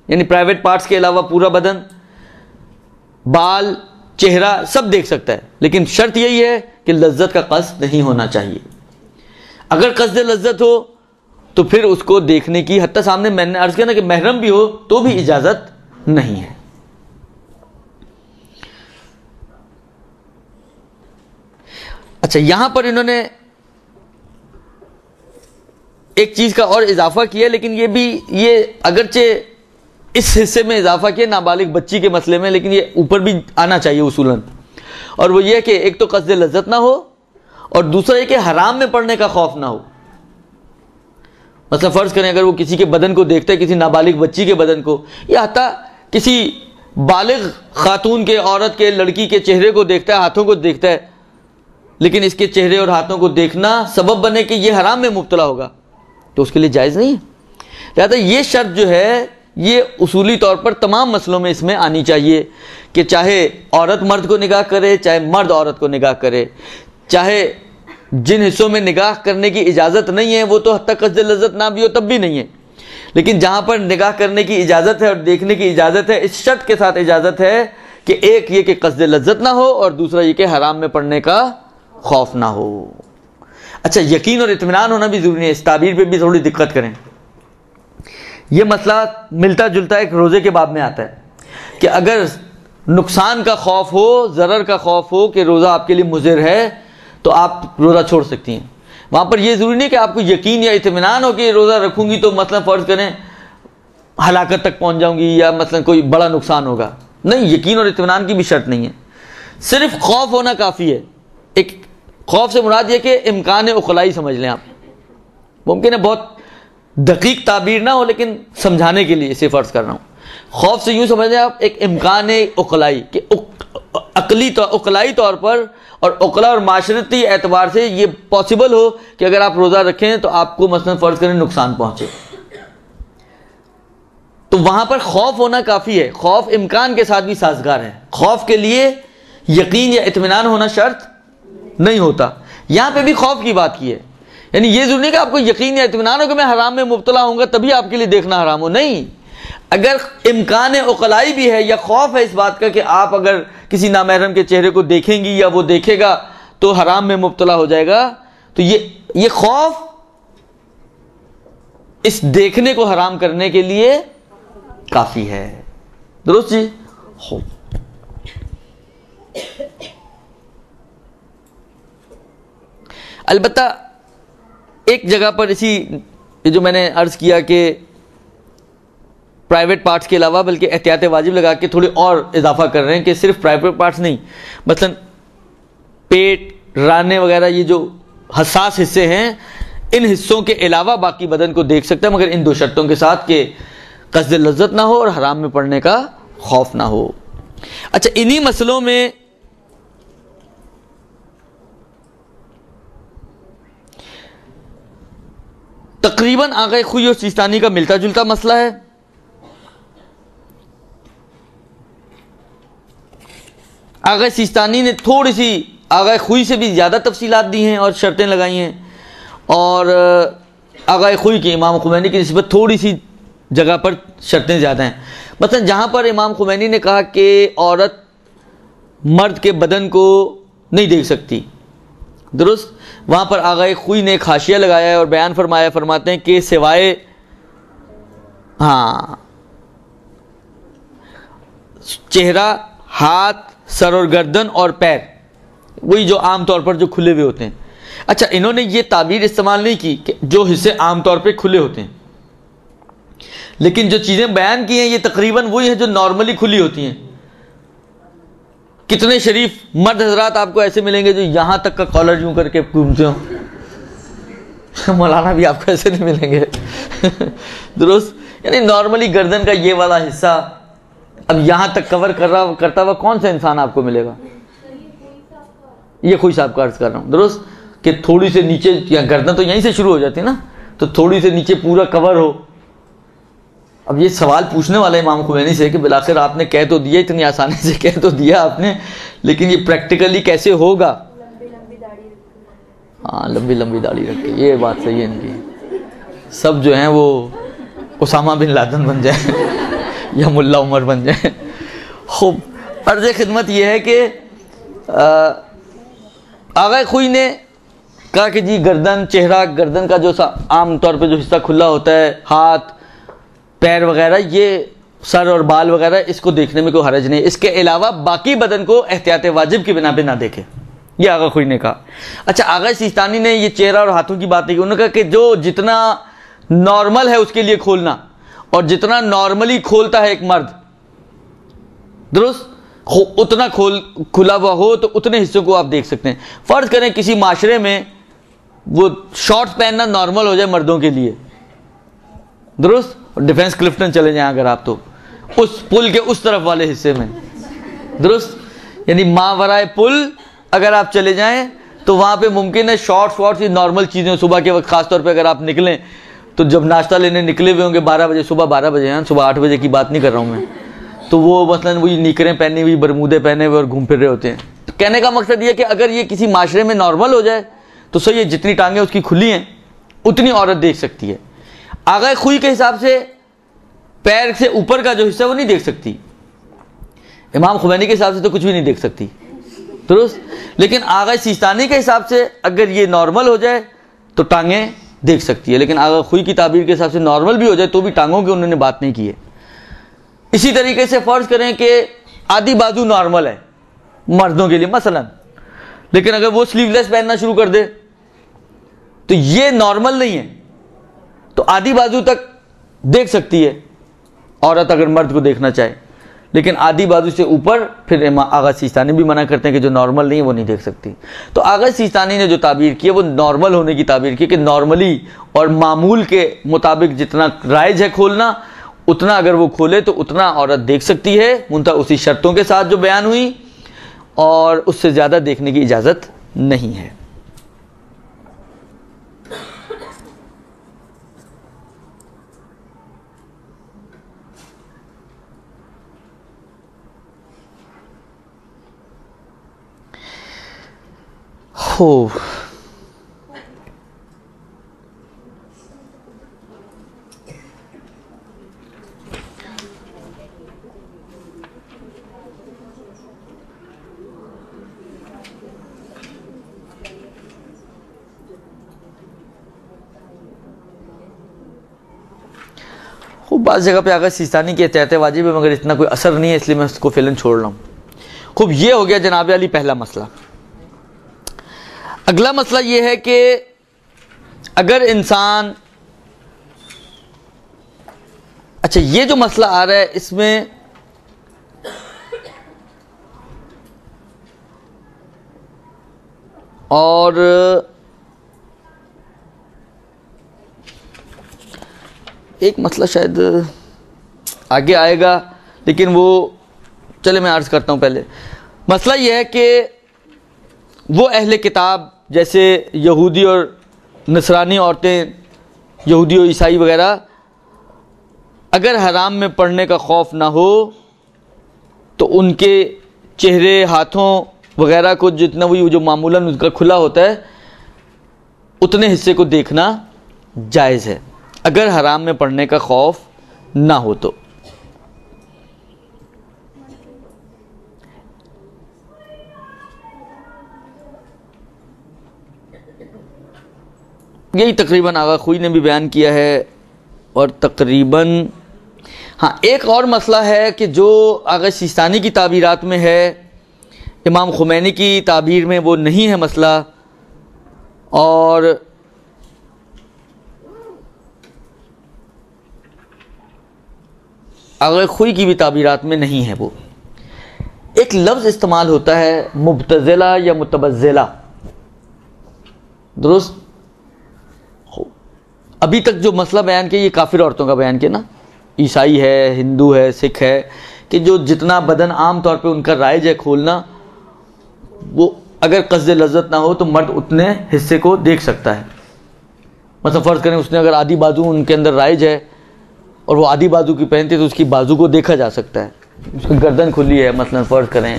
یعنی پرائیویٹ پارٹس کے علاوہ پورا بدن، بال، چہرہ سب دیکھ سکتا ہے، لیکن شرط یہی ہے کہ لذت کا قصد نہیں ہونا چاہیے۔ اگر قصد لذت ہو تو پھر اس کو دیکھنے کی، حتیٰ سامنے میں نے عرض کیا نا کہ محرم بھی ہو تو بھی اجازت نہیں ہے۔ اچھا، یہاں پر انہوں نے ایک چیز کا اور اضافہ کیا، لیکن یہ اگرچہ اس حصے میں اضافہ کیا نابالغ بچی کے مسئلے میں، لیکن یہ اوپر بھی آنا چاہیے اصولاً، اور وہ یہ کہ ایک تو قصد لذت نہ ہو، اور دوسرا یہ کہ حرام میں پڑنے کا خوف نہ ہو۔ مثلا فرض کریں اگر وہ کسی کے بدن کو دیکھتا ہے، کسی نابالغ بچی کے بدن کو، یا حتیٰ کسی بالغ خاتون کے، عورت کے، لڑکی کے چہرے کو دیکھتا ہے، ہاتھوں کو دیکھتا ہے، لیکن اس کے چہرے اور ہاتھوں کو دیکھنا سبب بنے کہ یہ حرام میں مبتلا ہوگا، تو اس کے لیے جائز نہیں ہے۔ لہٰذا یہ شرط جو ہے یہ اصولی طور پر تمام مسئلوں میں اس میں آنی چاہیے کہ چاہے عورت مرد کو نگاہ کرے، چاہے مرد عورت کو نگاہ کرے، چاہے جن حصوں میں نگاہ کرنے کی اجازت نہیں ہے وہ تو حتیٰ قصد لذت نہ بھی ہو تب بھی نہیں ہے، لیکن جہاں پر نگاہ کرنے کی اجازت ہے اور دیکھنے کی اجازت ہے، اس شرط کے ساتھ اجازت ہے کہ ایک یہ کہ قصد لذت نہ ہو، اور دوسرا یہ کہ حرام میں پڑنے کا خوف نہ ہو۔ اچھا، یقین اور اطمینان ہونا بھی ضروری ہے، اس تعبیر پہ بھی تھوڑی دقت کریں۔ یہ مسئلہ ملتا جلتا ایک روزے کے باب میں آتا ہے کہ اگر نقصان کا خوف ہو، ضرر کا خوف ہو کہ روزہ آپ کے لیے مضر ہے تو آپ روزہ چھوڑ سکتی ہیں۔ وہاں پر یہ ضروری نہیں کہ آپ کو یقین یا اطمینان ہو کہ روزہ رکھوں گی تو مثلا فرض کریں ہلاکت تک پہنچ جاؤں گی یا مثلا کوئی بڑا نقصان ہوگا، نہیں، یقین اور اطمینان کی بھی شرط نہیں ہے، صرف خوف ہونا کافی ہے۔ ایک خوف سے مراد یہ کہ امکان اخلائی سمجھ لیں آپ، ممکن ہے بہت دقیق تعبیر نہ ہو لیکن سمجھانے کے لیے اسے فرض کر رہا ہوں۔ خوف سے یوں سمجھ لیں آپ ایک امکان اخلائی کہ اقلائی طور پر اور اقلا اور معاشرتی اعتبار سے یہ پاسبل ہو کہ اگر آپ روزہ رکھیں تو آپ کو مثلا فرض کریں نقصان پہنچے، تو وہاں پر خوف ہونا کافی ہے، خوف امکان کے ساتھ بھی سازگار ہے، خوف کے لیے یقین یا اطمینان ہونا شرط نہیں ہوتا۔ یہاں پہ بھی خوف کی بات کی ہے، یعنی یہ ضروری نہیں کہ آپ کو یقین یا اطمینان ہو کہ میں حرام میں مبتلا ہوں گا تبھی آپ کے لیے دیکھنا حرام ہو، نہیں، اگر امکان اقلائی بھی ہے یا خوف ہے اس بات کا کہ آپ اگر کسی نامحرم کے چہرے کو دیکھیں گی یا وہ دیکھے گا تو حرام میں مبتلا ہو جائے گا، تو یہ خوف اس دیکھنے کو حرام کرنے کے لیے کافی ہے۔ درست جی؟ البتہ ایک جگہ پر اسی جو میں نے عرض کیا کہ پرائیویٹ پارٹس کے علاوہ بلکہ احتیاط واجب لگا کے تھوڑے اور اضافہ کر رہے ہیں کہ صرف پرائیویٹ پارٹس نہیں، مثلا پیٹ، رانے وغیرہ یہ جو حساس حصے ہیں ان حصوں کے علاوہ باقی بدن کو دیکھ سکتا ہے، مگر ان دو شرطوں کے ساتھ کہ قصد لذت نہ ہو اور حرام میں پڑنے کا خوف نہ ہو۔ اچھا، انہی مسئلوں میں تقریباً آغا خوئی اور سیستانی کا ملتا جلتا مسئلہ ہے۔ آغا سیستانی نے تھوڑی سی آغا خوئی سے بھی زیادہ تفصیلات دی ہیں اور شرطیں لگائی ہیں، اور آغا خوئی کی امام خمینی کی نسبت تھوڑی سی جگہ پر شرطیں زیادہ ہیں۔ مثلا جہاں پر امام خمینی نے کہا کہ عورت مرد کے بدن کو نہیں دیکھ سکتی، درست، وہاں پر آغا خوئی نے ایک حاشیہ لگایا ہے اور بیان فرماتے ہیں کہ سوائے چہرہ، ہاتھ، سر اور گردن اور پیر، وہی جو عام طور پر جو کھلے ہوئے ہوتے ہیں۔ اچھا، انہوں نے یہ تعبیر استعمال نہیں کی کہ جو حصے عام طور پہ کھلے ہوتے ہیں، لیکن جو چیزیں بیان کی ہیں یہ تقریباً وہی ہیں جو نارملی کھلی ہوتی ہیں۔ کتنے شریف مرد حضرات آپ کو ایسے ملیں گے جو یہاں تک کا کالر یوں کر کے گھومتے ہوں، مولانا بھی آپ کو ایسے نہیں ملیں گے، درست، یعنی نارملی گردن کا یہ والا حصہ اب یہاں تک کور کرتا ہوا کون سا انسان آپ کو ملے گا؟ یہ خوئی صاحب کا عرض کر رہا ہوں، درست، کہ تھوڑی سے نیچے گردن تو یہیں سے شروع ہو جاتی ہے نا، تو تھوڑی سے نیچے پورا کور ہو۔ اب یہ سوال پوچھنے والا امام خمینی سے کہ بالآخر آپ نے کہہ تو دیا، اتنی آسانی سے کہہ تو دیا آپ نے، لیکن یہ پریکٹیکلی کیسے ہوگا؟ لمبی لمبی داڑھی رکھ کے، یہ بات صحیح ہے ان کی، سب جو ہیں وہ اسامہ بن لادن بن جائیں یا ملا عمر بن جائیں۔ خوب، عرض خدمت یہ ہے کہ آغا خوئی نے کہا کہ جی گردن، چہرہ، گردن کا جو عام طور پہ جو حصہ کھلا ہوتا ہے، ہاتھ، پیر وغیرہ، یہ سر اور بال وغیرہ، اس کو دیکھنے میں کوئی حرج نہیں. اس کے علاوہ باقی بدن کو احتیاط واجب کی بنا پہ نہ دیکھے. یہ آغا خوئی نے کہا. اچھا، آغا سیستانی نے یہ چہرہ اور ہاتھوں کی بات نہیں کی. انہوں نے کہا کہ جو جتنا نارمل ہے اس کے لیے کھولنا، اور جتنا نارملی کھولتا ہے ایک مرد، درست، اتنا کھلا ہوا ہو تو اتنے حصوں کو آپ دیکھ سکتے ہیں. فرض کریں کسی معاشرے میں وہ شارٹس پہننا نارمل ہو جائے مردوں کے لیے، درست، ڈیفنس کلفٹن چلے جائیں اگر آپ، تو اس پل کے اس طرف والے حصے میں، درست، یعنی ماورائے پل اگر آپ چلے جائیں تو وہاں پہ ممکن ہے شارٹس یہ نارمل چیزیں. صبح کے وقت خاص طور پہ اگر آپ نکلیں تو جب ناشتہ لینے نکلے ہوئے ہوں گے 12 بجے، صبح 12 بجے ہیں، صبح 8 بجے کی بات نہیں کر رہا ہوں میں، تو وہ مثلاً وہی نیکریں پہنی ہوئی، برمودے پہنے ہوئے اور گھوم پھر رہے ہوتے ہیں. تو کہنے کا مقصد یہ کہ اگر یہ کسی معاشرے میں نارمل ہو جائے تو صحیح ہے، جتنی ٹانگیں اس کی کھلی ہیں اتنی عورت دیکھ سکتی ہے. آغا خوئی کے حساب سے پیر سے اوپر کا جو حصہ وہ نہیں دیکھ سکتی. امام خمینی کے حساب سے تو کچھ بھی نہیں دیکھ سکتی، درست. لیکن آغا سیستانی کے حساب سے اگر یہ نارمل ہو جائے تو ٹانگیں دیکھ سکتی ہے. لیکن آغا خوئی کی تعبیر کے حساب سے نارمل بھی ہو جائے تو بھی ٹانگوں کی انہوں نے بات نہیں کی ہے. اسی طریقے سے فرض کریں کہ آدھی بازو نارمل ہے مردوں کے لیے مثلا، لیکن اگر وہ سلیو لیس پہننا شروع کر دے تو یہ نارمل نہیں ہے، تو آدھی بازو تک دیکھ سکتی ہے عورت اگر مرد کو دیکھنا چاہے. لیکن آدھی بازو سے اوپر پھر آغا سیستانی بھی منع کرتے ہیں کہ جو نارمل نہیں ہے وہ نہیں دیکھ سکتی. تو آغا سیستانی نے جو تعبیر کی ہے وہ نارمل ہونے کی تعبیر کی، کہ نارملی اور معمول کے مطابق جتنا رائج ہے کھولنا، اتنا اگر وہ کھولے تو اتنا عورت دیکھ سکتی ہے، منتہا اسی شرطوں کے ساتھ جو بیان ہوئی، اور اس سے زیادہ دیکھنے کی اجازت نہیں ہے. بعض جگہ پہ آغا سیستانی کی احتیاط واجب ہے مگر اتنا کوئی اثر نہیں ہے، اس لیے میں اس کو فعلاً چھوڑ رہا ہوں. خوب، یہ ہو گیا جناب علی پہلا مسئلہ. اگلا مسئلہ یہ ہے کہ اگر انسان، اچھا یہ جو مسئلہ آ رہا ہے اس میں اور ایک مسئلہ شاید آگے آئے گا، لیکن وہ چلے میں عرض کرتا ہوں پہلے. مسئلہ یہ ہے کہ وہ اہل کتاب جیسے یہودی اور نصرانی عورتیں، یہودی و عیسائی وغیرہ، اگر حرام میں پڑنے کا خوف نہ ہو تو ان کے چہرے، ہاتھوں وغیرہ کو جتنا وہ جو معمولاً ان کا کھلا ہوتا ہے اتنے حصے کو دیکھنا جائز ہے، اگر حرام میں پڑنے کا خوف نہ ہو تو. یہی تقریباً آغا خوئی نے بھی بیان کیا ہے. اور تقریباً ہاں ایک اور مسئلہ ہے کہ جو آغا سیستانی کی تعبیرات میں ہے، امام خمینی کی تعبیر میں وہ نہیں ہے مسئلہ، اور آغا خوئی کی بھی تعبیرات میں نہیں ہے. وہ ایک لفظ استعمال ہوتا ہے مبتذلہ یا متبذلہ، درست. ابھی تک جو مسئلہ بیان کیا یہ کافر عورتوں کا بیان کیا نا، عیسائی ہے، ہندو ہے، سکھ ہے، کہ جو جتنا بدن عام طور پہ ان کا رائج ہے کھولنا، وہ اگر قصد لذت نہ ہو تو مرد اتنے حصے کو دیکھ سکتا ہے. مثلا فرض کریں اس نے اگر آدھی بازو ان کے اندر رائج ہے اور وہ آدھی بازو کی پہنتے تو اس کی بازو کو دیکھا جا سکتا ہے، اس کی گردن کھلی ہے مثلا فرض کریں.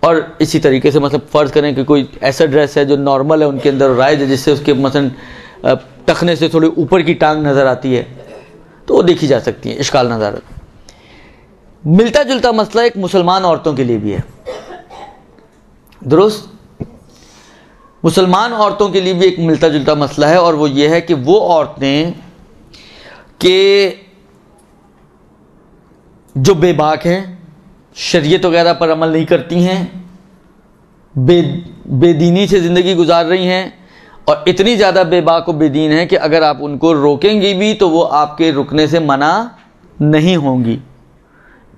اور اسی طریقے سے مثلا فرض کریں کہ کوئی ایسا ڈریس ہے جو نارمل ہے ان کے اندر رائج ہے، جس سے اس کے مثلا ٹخنے سے تھوڑی اوپر کی ٹانگ نظر آتی ہے تو وہ دیکھی جا سکتی ہے، اشکال نظارت. ملتا جلتا مسئلہ ایک مسلمان عورتوں کے لیے بھی ہے، درست. مسلمان عورتوں کے لیے بھی ایک ملتا جلتا مسئلہ ہے، اور وہ یہ ہے کہ وہ عورتیں کہ جو بے باک ہیں، شریعت وغیرہ پر عمل نہیں کرتی ہیں، بے دینی سے زندگی گزار رہی ہیں، اور اتنی زیادہ بے باک و بے دین ہیں کہ اگر آپ ان کو روکیں گی بھی تو وہ آپ کے رکنے سے منع نہیں ہوں گی.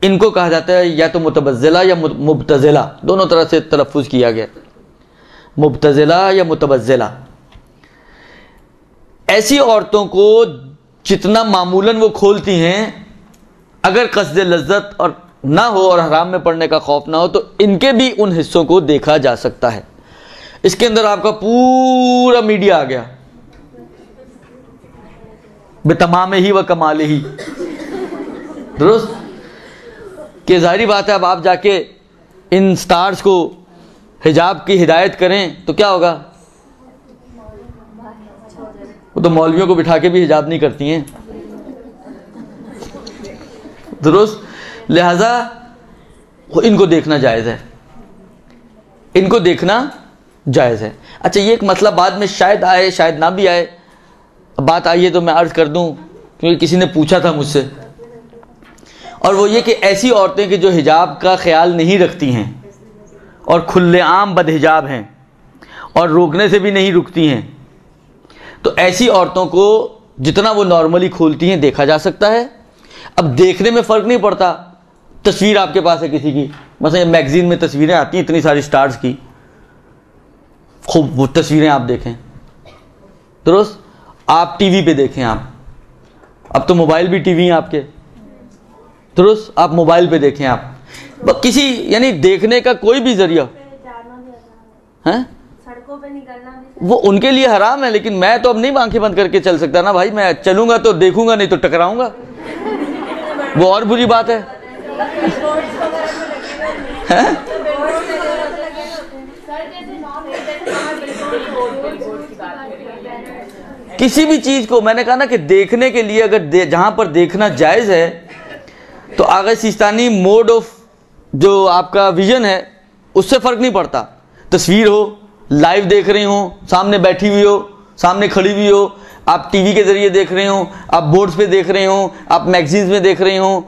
ان کو کہا جاتا ہے یا تو متبذلہ یا مبتذلہ، دونوں طرح سے تلفظ کیا گیا، مبتذلہ یا متبذلہ. ایسی عورتوں کو جتنا معمولاً وہ کھولتی ہیں، اگر قصد لذت اور نہ ہو اور حرام میں پڑنے کا خوف نہ ہو تو ان کے بھی ان حصوں کو دیکھا جا سکتا ہے. اس کے اندر آپ کا پورا میڈیا آ گیا بتمام ہی و کمال ہی، درست کہ ظاہری بات ہے اب آپ جا کے ان سٹارز کو حجاب کی ہدایت کریں تو کیا ہوگا؟ وہ تو مولویوں کو بٹھا کے بھی حجاب نہیں کرتی ہیں، درست. لہذا ان کو دیکھنا جائز ہے، ان کو دیکھنا جائز ہے. اچھا یہ ایک مسئلہ بعد میں شاید آئے شاید نہ بھی آئے، بات آئی ہے تو میں عرض کر دوں کیونکہ کسی نے پوچھا تھا مجھ سے، اور وہ یہ کہ ایسی عورتیں کہ جو حجاب کا خیال نہیں رکھتی ہیں اور کھلے عام بد حجاب ہیں اور روکنے سے بھی نہیں رکتی ہیں، تو ایسی عورتوں کو جتنا وہ نارملی کھولتی ہیں دیکھا جا سکتا ہے. اب دیکھنے میں فرق نہیں پڑتا، تصویر آپ کے پاس ہے کسی کی، مثلا یہ میگزین میں تصویریں آتی ہیں اتنی ساری سٹارز کی، خوب وہ تصویریں آپ دیکھیں، درست. آپ ٹی وی پہ دیکھیں، آپ اب تو موبائل بھی ٹی وی ہیں آپ کے، درست. آپ موبائل پہ دیکھیں، آپ کسی یعنی دیکھنے کا کوئی بھی ذریعہ ہے وہ ان کے لیے حرام ہے، لیکن میں تو اب نہیں آنکھیں بند کر کے چل سکتا نا بھائی، میں چلوں گا تو دیکھوں گا نہیں تو ٹکراؤں گا، وہ اور بری بات ہے. کسی بھی چیز کو میں نے کہا نا کہ دیکھنے کے لیے اگر جہاں پر دیکھنا جائز ہے تو آغا سیستانی موڈ آف جو آپ کا ویژن ہے اس سے فرق نہیں پڑتا. تصویر ہو، لائیو دیکھ رہی ہوں، سامنے بیٹھی ہوئی ہو، سامنے کھڑی ہوئی ہو، آپ ٹی وی کے ذریعے دیکھ رہے ہوں، آپ بورڈز پہ دیکھ رہے ہوں، آپ میگزینز میں دیکھ رہے ہوں،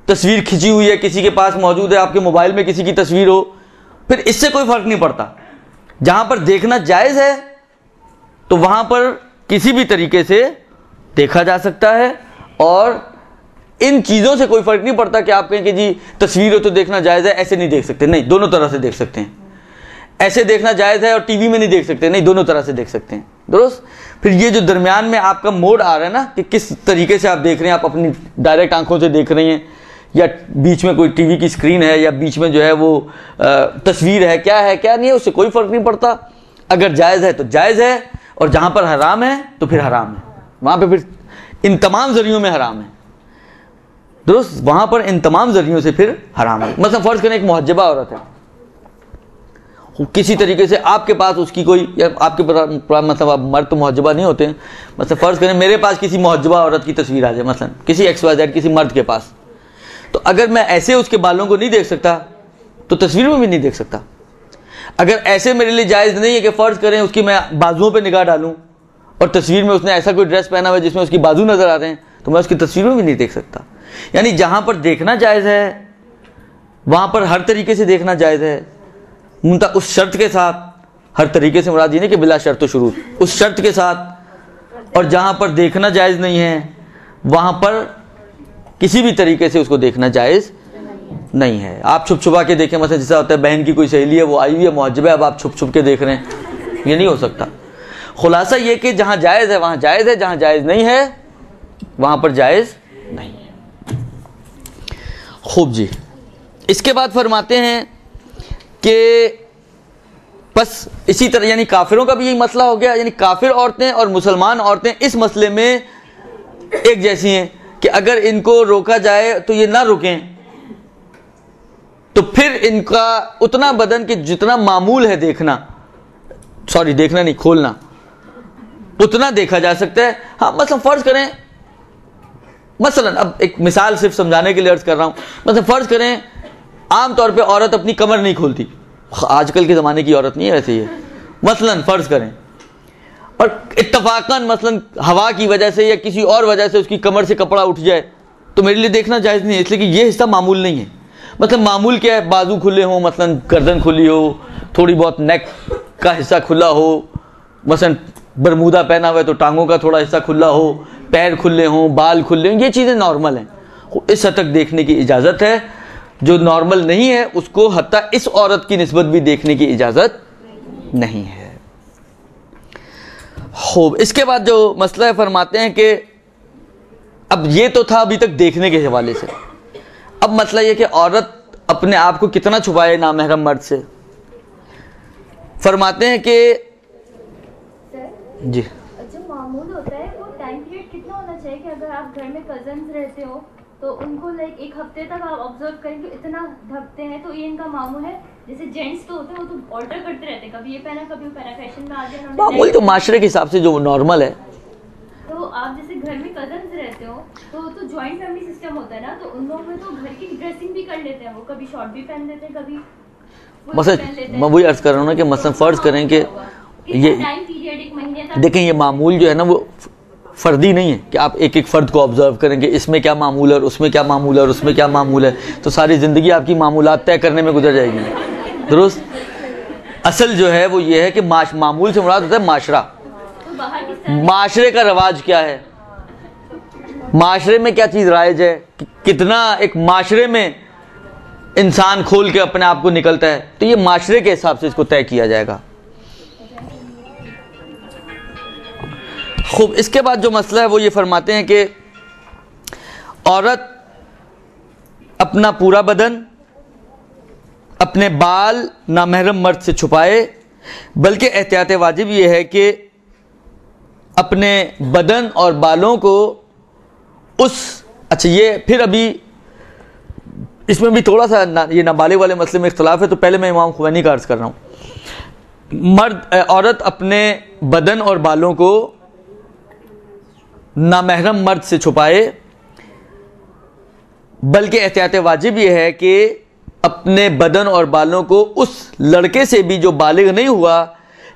تصویر کھنچی ہوئی ہے کسی کے پاس موجود ہے، آپ کے موبائل میں کسی کی تصویر ہو، پھر اس سے کوئی فرق نہیں پڑتا. جہاں پر دیکھنا جائز ہے تو وہاں پر کسی بھی طریقے سے دیکھا جا سکتا ہے، اور ان چیزوں سے کوئی فرق نہیں پڑتا کہ آپ کہیں کہ جی تصویر ہو تو دیکھنا جائز ہے، ایسے نہیں دیکھ سکتے، نہیں، دونوں طرح سے دیکھ سکتے ہیں. ایسے دیکھنا جائز ہے اور ٹی وی میں نہیں دیکھ سکتے، نہیں، دونوں طرح سے دیکھ سکتے ہیں، درست. پھر یہ جو درمیان میں آپ کا موڈ آ رہا ہے نا کہ کس طریقے سے آپ دیکھ رہے ہیں، آپ اپنی ڈائریکٹ آنکھوں سے دیکھ رہے ہیں یا بیچ میں کوئی ٹی وی کی اسکرین ہے یا بیچ میں جو ہے وہ تصویر ہے، کیا نہیں ہے، اس سے کوئی فرق نہیں پڑتا. اگر جائز ہے تو جائز ہے، اور جہاں پر حرام ہے تو پھر حرام ہے، وہاں پہ پھر ان تمام ذریعوں میں حرام ہے، درست. وہاں پر ان تمام ذریعوں سے پھر حرام ہے. مثلا فرض کریں ایک محجبہ عورت ہے، کسی طریقے سے آپ کے پاس اس کی کوئی، یا آپ کے مطلب مرد تو محجبہ نہیں ہوتے ہیں، مثلا فرض کریں میرے پاس کسی محجبہ عورت کی تصویر آ جائے، مثلا کسی ایکس وائی زیڈ کسی مرد کے پاس، تو اگر میں ایسے اس کے بالوں کو نہیں دیکھ سکتا تو تصویر میں بھی نہیں دیکھ سکتا. اگر ایسے میرے لیے جائز نہیں ہے کہ فرض کریں اس کی میں بازوؤں پہ نگاہ ڈالوں اور تصویر میں اس نے ایسا کوئی ڈریس پہنا ہوا ہے جس میں اس کی بازو نظر آ رہے ہیں، تو میں اس کی تصویر میں بھی نہیں دیکھ سکتا. یعنی جہاں پر دیکھنا جائز ہے وہاں پر ہر طریقے سے دیکھنا جائز ہے، اس شرط کے ساتھ، ہر طریقے سے مراد یہ نہیں کہ بلا شرط و شروط، اس شرط کے ساتھ. اور جہاں پر دیکھنا جائز نہیں ہے وہاں پر کسی بھی طریقے سے اس کو دیکھنا جائز نہیں ہے. آپ چھپ چھپا کے دیکھیں، مثلا جیسا ہوتا ہے بہن کی کوئی سہیلی ہے وہ آئی ہوئی ہے محجب ہے، اب آپ چھپ چھپ کے دیکھ رہے ہیں، یہ نہیں ہو سکتا. خلاصہ یہ کہ جہاں جائز ہے وہاں جائز ہے، جہاں جائز نہیں ہے وہاں پر جائز نہیں ہے. خوب جی. اس کے بعد فرماتے ہیں کہ بس اسی طرح یعنی کافروں کا بھی یہی مسئلہ ہو گیا، یعنی کافر عورتیں اور مسلمان عورتیں اس مسئلے میں ایک جیسی ہیں کہ اگر ان کو روکا جائے تو یہ نہ رکیں، تو پھر ان کا اتنا بدن کہ جتنا معمول ہے دیکھنا نہیں کھولنا، اتنا دیکھا جا سکتا ہے. ہاں مثلا فرض کریں، مثلا اب ایک مثال صرف سمجھانے کے لیے عرض کر رہا ہوں، مثلا فرض کریں عام طور پہ عورت اپنی کمر نہیں کھولتی، آج کل کے زمانے کی عورت نہیں ہے ویسے، یہ مثلاً فرض کریں، اور اتفاقاً مثلاً ہوا کی وجہ سے یا کسی اور وجہ سے اس کی کمر سے کپڑا اٹھ جائے تو میرے لیے دیکھنا جائز نہیں ہے، اس لیے کہ یہ حصہ معمول نہیں ہے. مثلاً معمول کیا ہے؟ بازو کھلے ہوں، مثلاً گردن کھلی ہو، تھوڑی بہت نیک کا حصہ کھلا ہو، مثلاً برمودا پہنا ہوا ہے تو ٹانگوں کا تھوڑا حصہ کھلا ہو، پیر کھلے ہوں، بال کھلے ہوں، یہ چیزیں نارمل ہیں، اس حد تک دیکھنے کی اجازت ہے. جو نارمل نہیں ہے اس کو حتیٰ اس عورت کی نسبت بھی دیکھنے کی اجازت نہیں ہے. خوب، اس کے بعد جو مسئلہ ہے فرماتے ہیں کہ اب یہ تو تھا ابھی تک دیکھنے کے حوالے سے، اب مسئلہ یہ کہ عورت اپنے آپ کو کتنا چھپائے نامحرم مرد سے. فرماتے ہیں کہ جی جو معمول ہوتا ہے وہ ٹائم پیریڈ کتنا ہونا چاہیے کہ اگر آپ گھر میں کزنز رہتے ہو تو ان کو ایک ہفتے تک آپ آبزرو کریں کہ اتنا ڈھکتے ہیں تو یہ ان کا معمول ہے. جیسے جینٹس تو ہوتے ہیں وہ تو آلٹر کرتے رہتے ہیں، کبھی یہ پہنا کبھی وہ پہنا، فیشن میں آ گیا معمول تو معاشرے کے حساب سے جو نارمل ہے. تو آپ جیسے گھر میں کزنز رہتے ہو تو جوائنٹ فیملی سسٹم ہوتا ہے نا، تو ان لوگوں میں تو گھر کی ڈریسنگ بھی کر لیتے ہیں، وہ کبھی شارٹ بھی پہن لیتے ہیں، کبھی مثلا میں وہی عرض کر رہا ہوں نا کہ مثلا فرض کریں کہ یہ ٹائم پیریڈ ایک مہینے تک. دیکھیں یہ معمول جو ہے نا وہ فردی نہیں ہے کہ آپ ایک ایک فرد کو آبزرو کریں کہ اس میں کیا معمول ہے اور اس میں کیا معمول ہے اور اس میں کیا معمول ہے، تو ساری زندگی آپ کی معمولات طے کرنے میں گزر جائے گی. درست. اصل جو ہے وہ یہ ہے کہ معمول سے مراد ہوتا ہے معاشرہ. معاشرے کا رواج کیا ہے، معاشرے میں کیا چیز رائج ہے، کتنا ایک معاشرے میں انسان کھول کے اپنے آپ کو نکلتا ہے، تو یہ معاشرے کے حساب سے اس کو طے کیا جائے گا. خوب، اس کے بعد جو مسئلہ ہے وہ یہ فرماتے ہیں کہ عورت اپنا پورا بدن، اپنے بال نامحرم مرد سے چھپائے، بلکہ احتیاط واجب یہ ہے کہ اپنے بدن اور بالوں کو اچھا یہ پھر ابھی اس میں بھی تھوڑا سا یہ نابالغ والے مسئلے میں اختلاف ہے، تو پہلے میں امام خمینی کا عرض کر رہا ہوں. عورت اپنے بدن اور بالوں کو نامحرم مرد سے چھپائے، بلکہ احتیاط واجب یہ ہے کہ اپنے بدن اور بالوں کو اس لڑکے سے بھی جو بالغ نہیں ہوا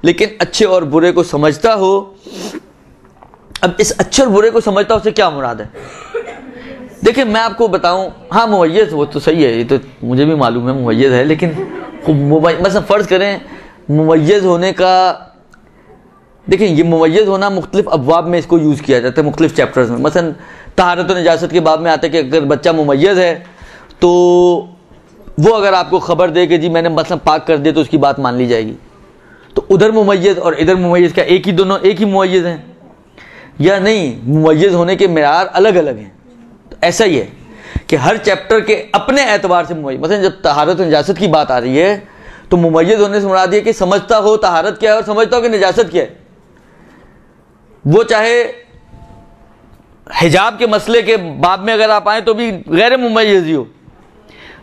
لیکن اچھے اور برے کو سمجھتا ہو. اب اس اچھے اور برے کو سمجھتا ہو سے کیا مراد ہے؟ دیکھیں میں آپ کو بتاؤں، ہاں ممیز وہ تو صحیح ہے، یہ تو مجھے بھی معلوم ہے ممیز ہے، لیکن مثلا فرض کریں ممیز ہونے کا، دیکھیں یہ ممیز ہونا مختلف ابواب میں اس کو یوز کیا جاتا ہے، مختلف چیپٹرز میں. مثلا طہارت و نجاست کے باب میں آتا ہے کہ اگر بچہ ممیز ہے تو وہ اگر آپ کو خبر دے کہ جی میں نے مثلا پاک کر دیا تو اس کی بات مان لی جائے گی. تو ادھر ممیز اور ادھر ممیز کیا ایک ہی دونوں ایک ہی ممیز ہیں یا نہیں؟ ممیز ہونے کے معیار الگ الگ ہیں. تو ایسا ہی ہے کہ ہر چیپٹر کے اپنے اعتبار سے ممیز. مثلا جب طہارت و نجاست کی بات آ رہی ہے تو ممیز ہونے سے مراد یہ کہ سمجھتا ہو طہارت کیا ہے اور سمجھتا ہو کہ نجاست کیا ہے. وہ چاہے حجاب کے مسئلے کے باب میں اگر آپ آئیں تو بھی غیر ممیز ہی ہو،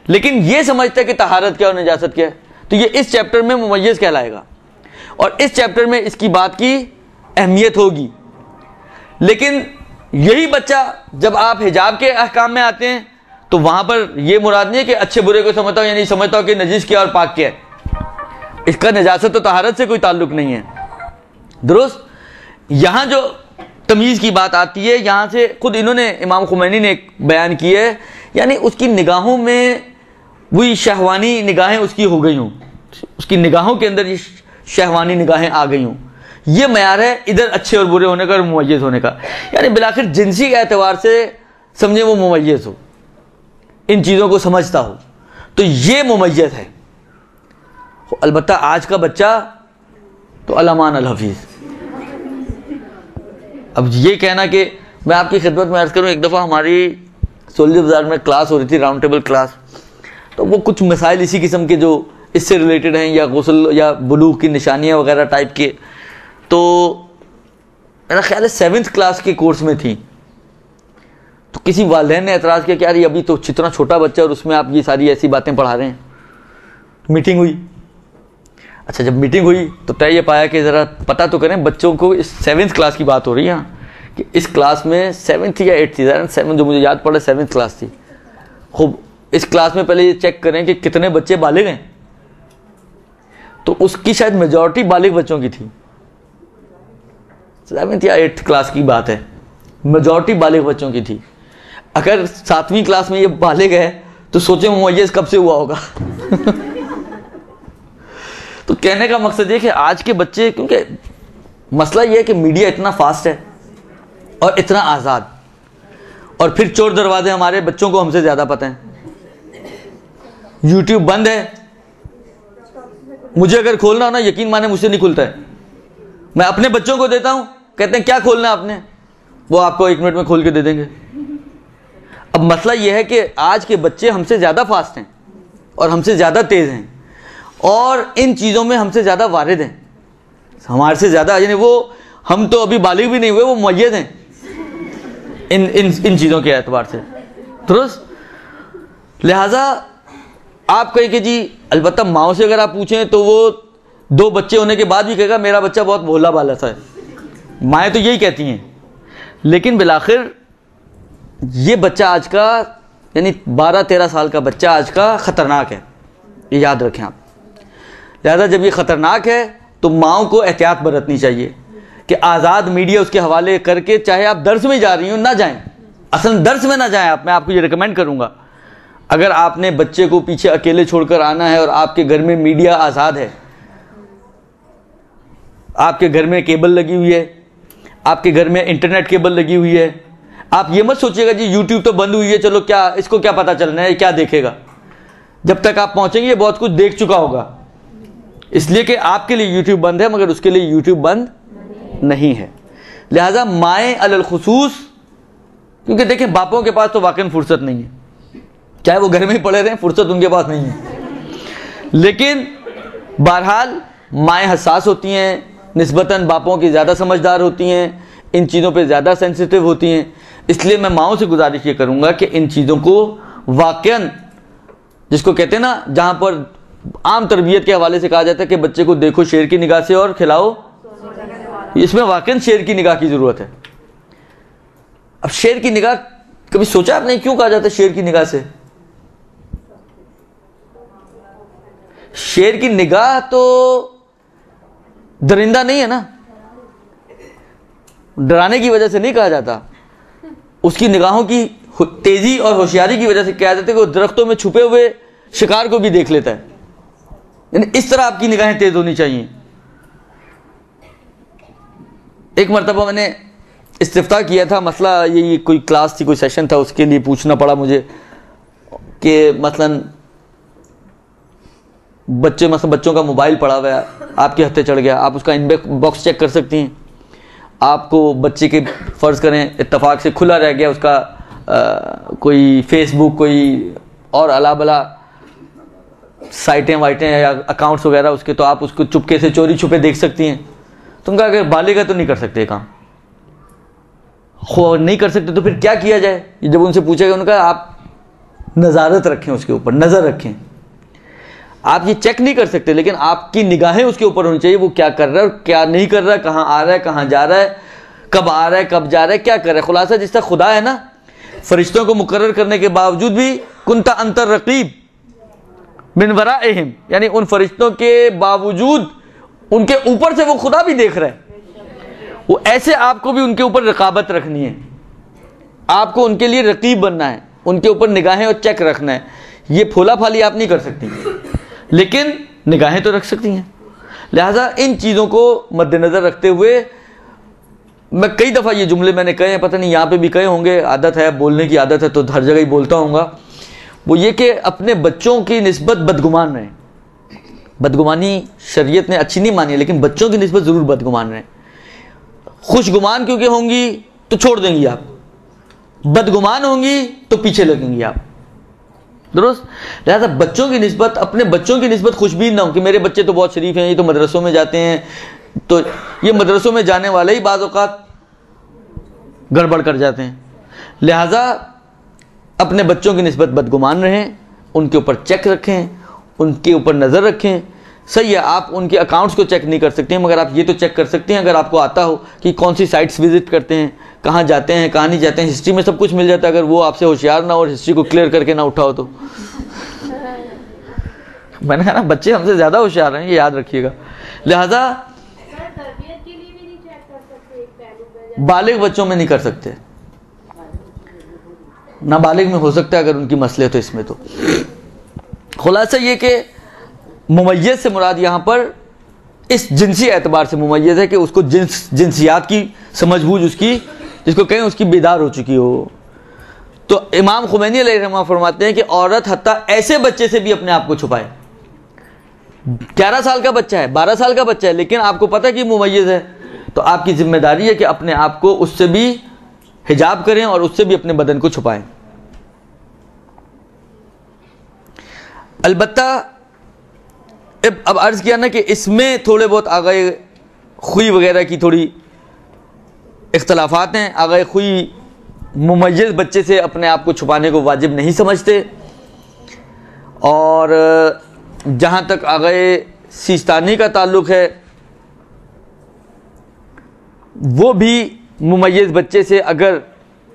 لیکن یہ سمجھتا ہے کہ طہارت کیا اور نجاست کیا ہے، تو یہ اس چیپٹر میں ممیز کہلائے گا اور اس چیپٹر میں اس کی بات کی اہمیت ہوگی. لیکن یہی بچہ جب آپ حجاب کے احکام میں آتے ہیں تو وہاں پر یہ مراد نہیں ہے کہ اچھے برے کو سمجھتا ہو، یعنی سمجھتا ہو کہ نجس کیا اور پاک کیا ہے. اس کا نجاست و طہارت سے کوئی تعلق نہیں ہے. درست. یہاں جو تمیز کی بات آتی ہے یہاں سے خود انہوں نے امام خمینی نے ایک بیان کی ہے، یعنی اس کی نگاہوں میں وہی شہوانی نگاہیں اس کی ہو گئی ہوں، اس کی نگاہوں کے اندر یہ شہوانی نگاہیں آ گئی ہوں. یہ معیار ہے ادھر اچھے اور برے ہونے کا اور ممیز ہونے کا، یعنی بالآخر جنسی کے اعتبار سے سمجھے وہ ممیز ہو، ان چیزوں کو سمجھتا ہو، تو یہ ممیز ہے. البتہ آج کا بچہ تو علامان الحفیظ. اب یہ کہنا کہ میں آپ کی خدمت میں عرض کروں، ایک دفعہ ہماری سولجر بازار میں کلاس ہو رہی تھی، راؤنڈ ٹیبل کلاس، تو وہ کچھ مسائل اسی قسم کے جو اس سے ریلیٹڈ ہیں یا غسل یا بلوغ کی نشانیاں وغیرہ ٹائپ کے، تو میرا خیال ہے 7th کلاس کے کورس میں تھی. تو کسی والدین نے اعتراض کیا کہ یار ابھی تو اتنا چھوٹا بچہ اور اس میں آپ یہ ساری ایسی باتیں پڑھا رہے ہیں. میٹنگ ہوئی. اچھا جب میٹنگ ہوئی تو طے یہ پایا کہ ذرا پتہ تو کریں بچوں کو، اس 7th کلاس کی بات ہو رہی ہے کہ اس کلاس میں 7th یا 8th تھی، 7 جو مجھے یاد پڑا 7th کلاس تھی. خوب اس کلاس میں پہلے یہ چیک کریں کہ کتنے بچے بالغ ہیں. تو اس کی شاید میجورٹی بالغ بچوں کی تھی، 7th یا 8th کلاس کی بات ہے، میجورٹی بالغ بچوں کی تھی. اگر 7ویں کلاس میں یہ بالغ ہے تو سوچیں ممیز کب سے ہوا ہوگا. تو کہنے کا مقصد یہ کہ آج کے بچے، کیونکہ مسئلہ یہ ہے کہ میڈیا اتنا فاسٹ ہے اور اتنا آزاد، اور پھر چور دروازے ہمارے بچوں کو ہم سے زیادہ پتہ ہیں. یوٹیوب بند ہے، مجھے اگر کھولنا ہو نا، یقین مانے مجھ سے نہیں کھلتا ہے. میں اپنے بچوں کو دیتا ہوں، کہتے ہیں کیا کھولنا ہے آپ نے، وہ آپ کو 1 منٹ میں کھول کے دے دیں گے. اب مسئلہ یہ ہے کہ آج کے بچے ہم سے زیادہ فاسٹ ہیں اور ہم سے زیادہ تیز ہیں، اور ان چیزوں میں ہم سے زیادہ وارد ہیں، ہمارے سے زیادہ، یعنی وہ، ہم تو ابھی بالغ بھی نہیں ہوئے، وہ میت ہیں ان چیزوں کے اعتبار سے. درست. لہذا آپ کہیں کہ جی، البتہ ماؤں سے اگر آپ پوچھیں تو وہ 2 بچے ہونے کے بعد بھی کہے گا میرا بچہ بہت بھولا بالا سا ہے، مائیں تو یہی کہتی ہیں. لیکن بالآخر یہ بچہ آج کا، یعنی 12-13 سال کا بچہ آج کا خطرناک ہے، یہ یاد رکھیں آپ. لہذا جب یہ خطرناک ہے تو ماؤں کو احتیاط برتنی چاہیے کہ آزاد میڈیا اس کے حوالے کر کے، چاہے آپ درس میں جا رہی ہوں نہ جائیں، اصل درس میں نہ جائیں آپ. میں آپ کو یہ ریکمینڈ کروں گا، اگر آپ نے بچے کو پیچھے اکیلے چھوڑ کر آنا ہے اور آپ کے گھر میں میڈیا آزاد ہے، آپ کے گھر میں کیبل لگی ہوئی ہے، آپ کے گھر میں انٹرنیٹ کیبل لگی ہوئی ہے، آپ یہ مت سوچیے گا جی یوٹیوب تو بند ہوئی ہے، چلو کیا اس کو کیا پتا چلنا ہے، کیا دیکھے گا. جب تک آپ پہنچیں گے یہ بہت کچھ دیکھ چکا ہوگا، اس لیے کہ آپ کے لیے یوٹیوب بند ہے مگر اس کے لیے یوٹیوب بند نہیں ہے. لہذا مائیں علی الخصوص، کیونکہ دیکھیں باپوں کے پاس تو واقعی فرصت نہیں ہے، چاہے وہ گھر میں ہی پڑے رہیں، فرصت ان کے پاس نہیں ہے. لیکن بہرحال مائیں حساس ہوتی ہیں، نسبتاً باپوں کی زیادہ سمجھدار ہوتی ہیں، ان چیزوں پہ زیادہ سینسیٹیو ہوتی ہیں. اس لیے میں ماؤں سے گزارش یہ کروں گا کہ ان چیزوں کو واقعاً، جس کو کہتے ہیں نا، جہاں پر عام تربیت کے حوالے سے کہا جاتا ہے کہ بچے کو دیکھو شیر کی نگاہ سے اور کھلاؤ، اس میں واقعاً شیر کی نگاہ کی ضرورت ہے. اب شیر کی نگاہ، کبھی سوچا آپ نے کیوں کہا جاتا ہے شیر کی نگاہ سے؟ شیر کی نگاہ تو درندہ نہیں ہے نا، ڈرانے کی وجہ سے نہیں کہا جاتا، اس کی نگاہوں کی تیزی اور ہوشیاری کی وجہ سے کہا جاتا ہے کہ وہ درختوں میں چھپے ہوئے شکار کو بھی دیکھ لیتا ہے. یعنی اس طرح آپ کی نگاہیں تیز ہونی چاہیے. ایک مرتبہ میں نے استفتاء کیا تھا، مسئلہ یہ کوئی کلاس تھی، کوئی سیشن تھا، اس کے لیے پوچھنا پڑا مجھے کہ مثلاً بچوں کا موبائل پڑا ہوا ہے، آپ کے ہتھے چڑھ گیا، آپ اس کا ان باکس چیک کر سکتی ہیں. آپ کو بچے کے فرض کریں اتفاق سے کھلا رہ گیا اس کا کوئی فیس بک، کوئی اور الا بلا سائٹیں وائٹیں یا اکاؤنٹس وغیرہ اس کے، تو آپ اس کو چپکے سے چوری چھپے دیکھ سکتی ہیں. تم کہا کہ بالغ ہے تو نہیں کر سکتے کام، نہیں کر سکتے تو پھر کیا کیا جائے؟ جب ان سے پوچھا گیا، انہوں نے کہا آپ نظارت رکھیں، اس کے اوپر نظر رکھیں. آپ یہ چیک نہیں کر سکتے لیکن آپ کی نگاہیں اس کے اوپر ہونی چاہیے، وہ کیا کر رہا ہے اور کیا نہیں کر رہا ہے، کہاں آ رہا ہے کہاں جا رہا ہے، کب آ رہا ہے کب جا رہا ہے، کیا کر رہا ہے. خلاصہ جس طرح خدا ہے نا، فرشتوں کو مقرر کرنے کے باوجود بھی کنت انت الرقیب من ورائہم، یعنی ان فرشتوں کے باوجود ان کے اوپر سے وہ خدا بھی دیکھ رہا ہے. وہ ایسے آپ کو بھی ان کے اوپر رقابت رکھنی ہے، آپ کو ان کے لیے رقیب بننا ہے، ان کے اوپر نگاہیں اور چیک رکھنا ہے. یہ پھولا پھالی آپ نہیں کر سکتی لیکن نگاہیں تو رکھ سکتی ہیں. لہٰذا ان چیزوں کو مد نظر رکھتے ہوئے میں کئی دفعہ یہ جملے میں نے کہے ہیں، پتہ نہیں یہاں پہ بھی کہے ہوں گے، عادت ہے بولنے کی، عادت ہے تو ہر جگہ ہی بولتا ہوں گا. وہ یہ کہ اپنے بچوں کی نسبت بدگمان رہیں. بدگمانی شریعت نے اچھی نہیں مانی ہے لیکن بچوں کی نسبت ضرور بدگمان رہیں. خوشگمان کیونکہ ہوں گی تو چھوڑ دیں گی آپ، بدگمان ہوں گی تو پیچھے لگیں گی آپ. درست. لہذا بچوں کی نسبت، اپنے بچوں کی نسبت خوشبین نہ ہو کہ میرے بچے تو بہت شریف ہیں، یہ تو مدرسوں میں جاتے ہیں، تو یہ مدرسوں میں جانے والے ہی بعض اوقات گڑبڑ کر جاتے ہیں. لہذا اپنے بچوں کی نسبت بدگمان رہیں، ان کے اوپر چیک رکھیں، ان کے اوپر نظر رکھیں. صحیح ہے آپ ان کے اکاؤنٹس کو چیک نہیں کر سکتے ہیں مگر آپ یہ تو چیک کر سکتے ہیں اگر آپ کو آتا ہو کہ کون سی سائٹس وزٹ کرتے ہیں، کہاں جاتے ہیں کہاں نہیں جاتے ہیں. ہسٹری میں سب کچھ مل جاتا ہے اگر وہ آپ سے ہوشیار نہ ہو اور ہسٹری کو کلیئر کر کے نہ اٹھاؤ تو. میں نے کہا نا بچے ہم سے زیادہ ہوشیار ہیں، یہ یاد رکھیے گا. لہذا تربیت کے لیے بھی نہیں چیک کر سکتے ایک پہلو پہ، بالغ بچوں میں نہیں کر سکتے، نابالغ میں ہو سکتا ہے اگر ان کی مسئلے تو. اس میں تو خلاصہ یہ کہ ممیز سے مراد یہاں پر اس جنسی اعتبار سے ممیز ہے کہ اس کو جنسیات کی سمجھ بوجھ اس کی جس کو کہیں اس کی بیدار ہو چکی ہو. تو امام خمینی علیہ الرحمہ فرماتے ہیں کہ عورت حتیٰ ایسے بچے سے بھی اپنے آپ کو چھپائے. 11 سال کا بچہ ہے، 12 سال کا بچہ ہے، لیکن آپ کو پتہ کہ ممیز ہے، تو آپ کی ذمہ داری ہے کہ اپنے آپ کو اس سے بھی حجاب کریں اور اس سے بھی اپنے بدن کو چھپائیں. البتہ اب عرض کیا نا کہ اس میں تھوڑے بہت آگاہ خوئی وغیرہ کی تھوڑی اختلافات ہیں. آگاہ خوئی ممیز بچے سے اپنے آپ کو چھپانے کو واجب نہیں سمجھتے، اور جہاں تک آگاہ سیستانی کا تعلق ہے وہ بھی ممیز بچے سے اگر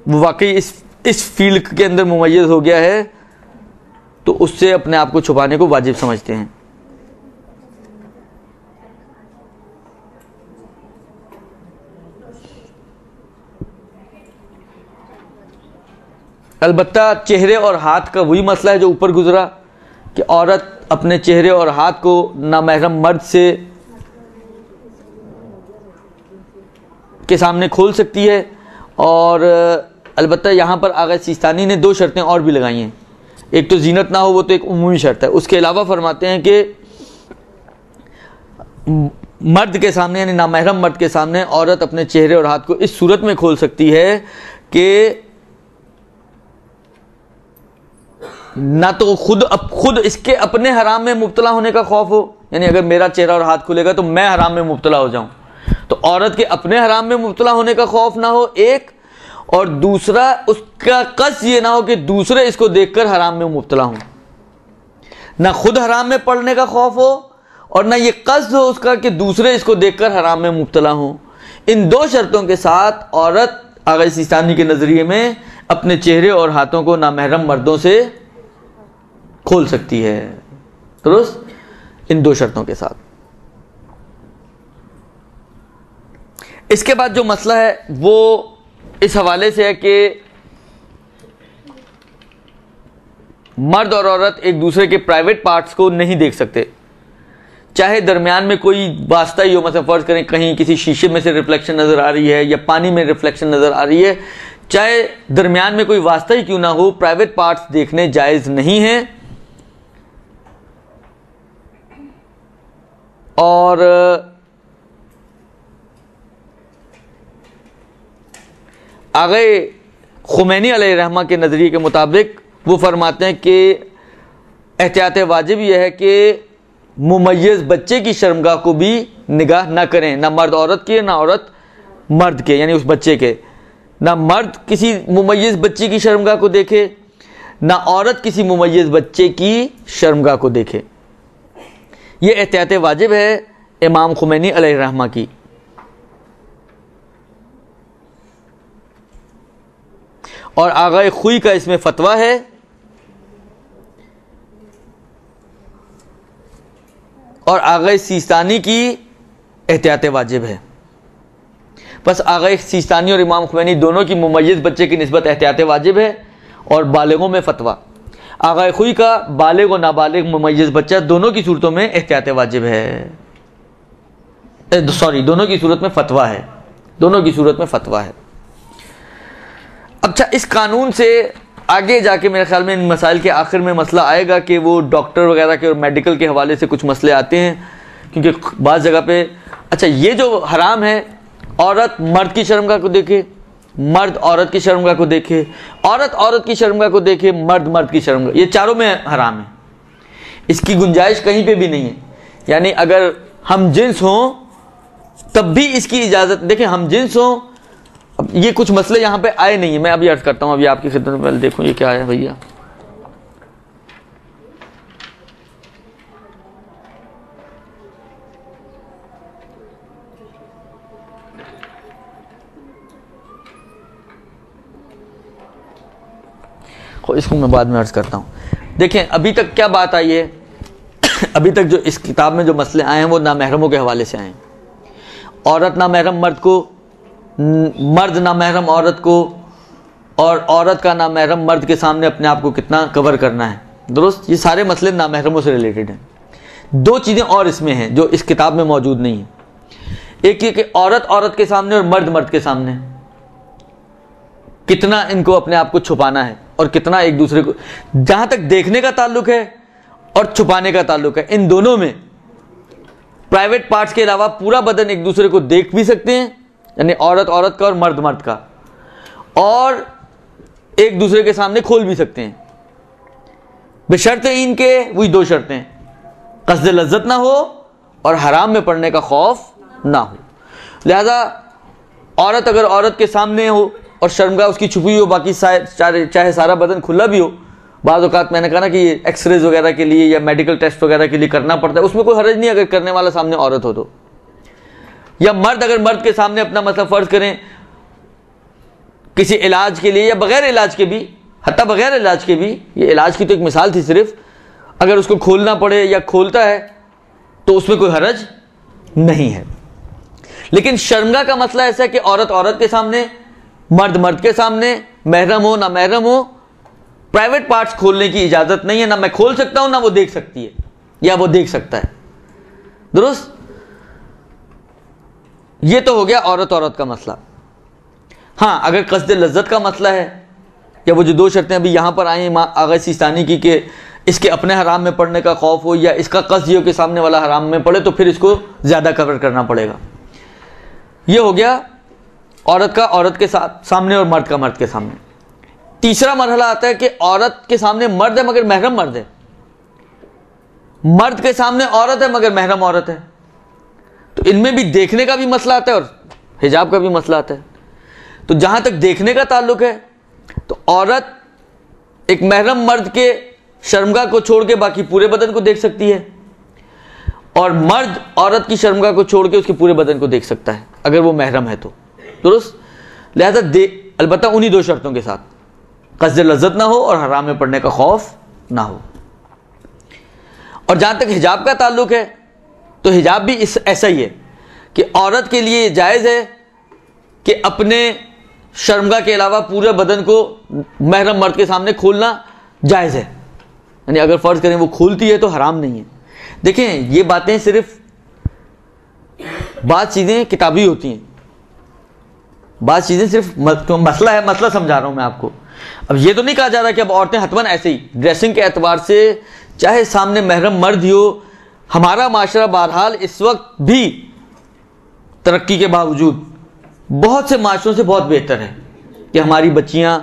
وہ واقعی اس فیلڈ کے اندر ممیز ہو گیا ہے تو اس سے اپنے آپ کو چھپانے کو واجب سمجھتے ہیں. البتہ چہرے اور ہاتھ کا وہی مسئلہ ہے جو اوپر گزرا کہ عورت اپنے چہرے اور ہاتھ کو نامحرم مرد سے کے سامنے کھول سکتی ہے. اور البتہ یہاں پر آغا سیستانی نے 2 شرطیں اور بھی لگائی ہیں. ایک تو زینت نہ ہو، وہ تو ایک عمومی شرط ہے. اس کے علاوہ فرماتے ہیں کہ مرد کے سامنے یعنی نامحرم مرد کے سامنے عورت اپنے چہرے اور ہاتھ کو اس صورت میں کھول سکتی ہے کہ نہ تو خود اس کے اپنے حرام میں مبتلا ہونے کا خوف ہو، یعنی اگر میرا چہرہ اور ہاتھ کھلے گا تو میں حرام میں مبتلا ہو جاؤں، تو عورت کے اپنے حرام میں مبتلا ہونے کا خوف نہ ہو ایک، اور دوسرا اس کا قصد یہ نہ ہو کہ دوسرے اس کو دیکھ کر حرام میں مبتلا ہوں. نہ خود حرام میں پڑنے کا خوف ہو اور نہ یہ قصد ہو اس کا کہ دوسرے اس کو دیکھ کر حرام میں مبتلا ہوں. ان 2 شرطوں کے ساتھ عورت آغا سیستانی کے نظریے میں اپنے چہرے اور ہاتھوں کو نامحرم مردوں سے کھول سکتی ہے. درست؟ ان 2 شرطوں کے ساتھ. اس کے بعد جو مسئلہ ہے وہ اس حوالے سے ہے کہ مرد اور عورت ایک دوسرے کے پرائیویٹ پارٹس کو نہیں دیکھ سکتے، چاہے درمیان میں کوئی واسطہ ہی ہو. مثلا فرض کریں کہیں کسی شیشے میں سے ریفلیکشن نظر آ رہی ہے یا پانی میں ریفلیکشن نظر آ رہی ہے، چاہے درمیان میں کوئی واسطہ ہی کیوں نہ ہو، پرائیویٹ پارٹس دیکھنے جائز نہیں ہیں. اور آگے خمینی علیہ الرحمہ کے نظریے کے مطابق وہ فرماتے ہیں کہ احتیاط واجب یہ ہے کہ ممیز بچے کی شرمگاہ کو بھی نگاہ نہ کریں، نہ مرد عورت کے نہ عورت مرد کے، یعنی اس بچے کے. نہ مرد کسی ممیز بچے کی شرمگاہ کو دیکھے، نہ عورت کسی ممیز بچے کی شرمگاہ کو دیکھے. یہ احتیاط واجب ہے امام خمینی علیہ الرحمہ کی. اور آغا خوئی کا اس میں فتویٰ ہے، اور آغا سیستانی کی احتیاط واجب ہے. بس آغا سیستانی اور امام خمینی دونوں کی ممیز بچے کی نسبت احتیاط واجب ہے، اور بالغوں میں فتویٰ. آغا خوئی کا بالغ و نابالغ ممیز بچہ دونوں کی صورتوں میں احتیاط واجب ہے، دونوں کی صورت میں فتویٰ ہے، دونوں کی صورت میں فتویٰ ہے. اچھا، اس قانون سے آگے جا کے میرے خیال میں ان مسائل کے آخر میں مسئلہ آئے گا کہ وہ ڈاکٹر وغیرہ کے اور میڈیکل کے حوالے سے کچھ مسئلے آتے ہیں، کیونکہ بعض جگہ پہ اچھا یہ جو حرام ہے، عورت مرد کی شرمگاہ کو دیکھے، مرد عورت کی شرمگاہ کو دیکھے، عورت عورت کی شرمگاہ کو دیکھے، مرد مرد کی شرمگاہ، یہ چاروں میں حرام ہے. اس کی گنجائش کہیں پہ بھی نہیں ہے. یعنی اگر ہم جنس ہوں تب بھی اس کی اجازت، دیکھیں ہم جنس ہوں، اب یہ کچھ مسئلے یہاں پہ آئے نہیں ہیں، میں ابھی عرض کرتا ہوں، ابھی آپ کی خدمت میں پہلے دیکھوں یہ کیا ہے بھیا. اس کو میں بعد میں عرض کرتا ہوں. دیکھیں ابھی تک کیا بات آئی ہے ابھی تک جو اس کتاب میں جو مسئلے آئے ہیں وہ نامحرموں کے حوالے سے آئے ہیں. عورت نامحرم مرد کو، مرد نامحرم عورت کو، اور عورت کا نامحرم مرد کے سامنے اپنے آپ کو کتنا کور کرنا ہے. درست، یہ سارے مسئلے نامحرموں سے ریلیٹڈ ہیں. دو چیزیں اور اس میں ہیں جو اس کتاب میں موجود نہیں ہیں. ایک یہ کہ عورت عورت کے سامنے اور مرد مرد کے سامنے کتنا ان کو اپنے آپ کو چھپانا ہے، اور کتنا ایک دوسرے کو، جہاں تک دیکھنے کا تعلق ہے اور چھپانے کا تعلق ہے، ان دونوں میں پرائیویٹ پارٹس کے علاوہ پورا بدن ایک دوسرے کو دیکھ بھی سکتے ہیں، یعنی عورت عورت کا اور مرد مرد کا، اور ایک دوسرے کے سامنے کھول بھی سکتے ہیں، بشرط ان کے وہی دو شرطیں، قصد لذت نہ ہو اور حرام میں پڑنے کا خوف نہ ہو. لہذا عورت اگر عورت کے سامنے ہو اور شرمگاہ اس کی چھپی ہو، باقی چاہے سارا بدن کھلا بھی ہو، بعض اوقات میں نے کہا نا کہ یہ ایکس ریز وغیرہ کے لیے یا میڈیکل ٹیسٹ وغیرہ کے لیے کرنا پڑتا ہے، اس میں کوئی حرج نہیں اگر کرنے والا سامنے عورت ہو تو. یا مرد اگر مرد کے سامنے اپنا مسئلہ فرض کریں کسی علاج کے لیے یا بغیر علاج کے بھی، حتیٰ بغیر علاج کے بھی، یہ علاج کی تو ایک مثال تھی صرف، اگر اس کو کھولنا پڑے یا کھولتا ہے تو اس میں کوئی حرج نہیں ہے. لیکن شرمگاہ کا مسئلہ ایسا ہے کہ عورت عورت کے سامنے، مرد مرد کے سامنے، محرم ہو نہ محرم ہو، پرائیویٹ پارٹس کھولنے کی اجازت نہیں ہے، نہ میں کھول سکتا ہوں نہ وہ دیکھ سکتی ہے یا وہ دیکھ سکتا ہے. درست، یہ تو ہو گیا عورت عورت کا مسئلہ. ہاں اگر قصد لذت کا مسئلہ ہے، یا وہ جو دو شرطیں ابھی یہاں پر آئی ہیں آغا سیستانی کی کہ اس کے اپنے حرام میں پڑنے کا خوف ہو یا اس کا قصد یہ ہو کہ سامنے والا حرام میں پڑے، تو پھر اس کو زیادہ کور کرنا پڑے گا. یہ ہو گیا عورت کا عورت کے سامنے اور مرد کا مرد کے سامنے. تیسرا مرحلہ آتا ہے کہ عورت کے سامنے مرد ہے مگر محرم مرد ہے، مرد کے سامنے عورت ہے مگر محرم عورت ہے. تو ان میں بھی دیکھنے کا بھی مسئلہ آتا ہے اور حجاب کا بھی مسئلہ آتا ہے. تو جہاں تک دیکھنے کا تعلق ہے تو عورت ایک محرم مرد کے شرمگاہ کو چھوڑ کے باقی پورے بدن کو دیکھ سکتی ہے، اور مرد عورت کی شرمگاہ کو چھوڑ کے اس کے پورے بدن کو دیکھ سکتا ہے اگر وہ محرم ہے تو. درست، لہذا البتہ انہی دو شرطوں کے ساتھ، قصد لذت نہ ہو اور حرام میں پڑنے کا خوف نہ ہو. اور جہاں تک حجاب کا تعلق ہے تو حجاب بھی ایسا ہی ہے کہ عورت کے لیے جائز ہے کہ اپنے شرمگاہ کے علاوہ پورے بدن کو محرم مرد کے سامنے کھولنا جائز ہے، یعنی اگر فرض کریں وہ کھولتی ہے تو حرام نہیں ہے. دیکھیں یہ باتیں صرف بعض چیزیں کتابی ہوتی ہیں، بعض چیزیں صرف مسئلہ ہے، مسئلہ سمجھا رہا ہوں میں آپ کو. اب یہ تو نہیں کہا جا رہا کہ اب عورتیں حتماً ایسے ہی ڈریسنگ کے اعتبار سے چاہے سامنے محرم مرد ہی ہو. ہمارا معاشرہ بہرحال اس وقت بھی ترقی کے باوجود بہت سے معاشروں سے بہت بہتر ہے کہ ہماری بچیاں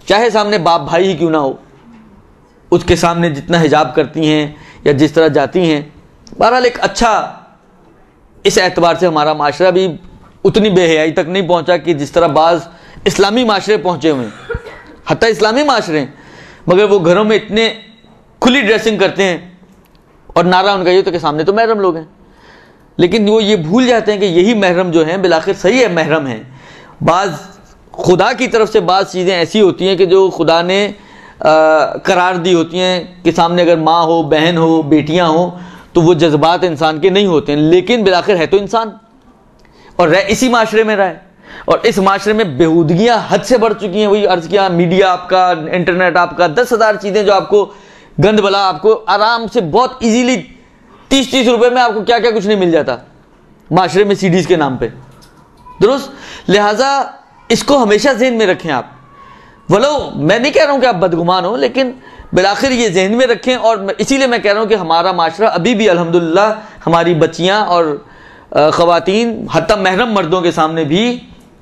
چاہے سامنے باپ بھائی ہی کیوں نہ ہو، اس کے سامنے جتنا حجاب کرتی ہیں یا جس طرح جاتی ہیں، بہرحال ایک اچھا، اس اعتبار سے ہمارا معاشرہ بھی اتنی بے حیائی تک نہیں پہنچا کہ جس طرح بعض اسلامی معاشرے پہنچے ہوئے ہیں. حتیٰ اسلامی معاشرے ہیں مگر وہ گھروں میں اتنے کھلی ڈریسنگ کرتے ہیں اور نعرہ ان کا یہ تو کہ سامنے تو محرم لوگ ہیں، لیکن وہ یہ بھول جاتے ہیں کہ یہی محرم جو ہیں بالآخر صحیح ہے محرم ہیں. بعض خدا کی طرف سے بعض چیزیں ایسی ہوتی ہیں کہ جو خدا نے قرار دی ہوتی ہیں کہ سامنے اگر ماں ہو، بہن ہو، بیٹیاں ہوں تو وہ جذبات انسان کے نہیں ہوتے ہیں، لیکن بالآخر ہے تو انسان اور اسی معاشرے میں رہے. اور اس معاشرے میں بےہودگیاں حد سے بڑھ چکی ہیں. وہی عرض کیا، میڈیا آپ کا، انٹرنیٹ آپ کا، 10,000 چیزیں جو آپ کو گند بلا آپ کو آرام سے بہت ایزیلی 30 روپے میں آپ کو کیا کیا کچھ نہیں مل جاتا معاشرے میں CDs کے نام پہ. درست، لہٰذا اس کو ہمیشہ ذہن میں رکھیں آپ. ولو میں نہیں کہہ رہا ہوں کہ آپ بدگمان ہو، لیکن بالآخر یہ ذہن میں رکھیں. اور اسی لیے میں کہہ رہا ہوں کہ ہمارا معاشرہ ابھی بھی الحمدللہ ہماری بچیاں اور خواتین حتیٰ محرم مردوں کے سامنے بھی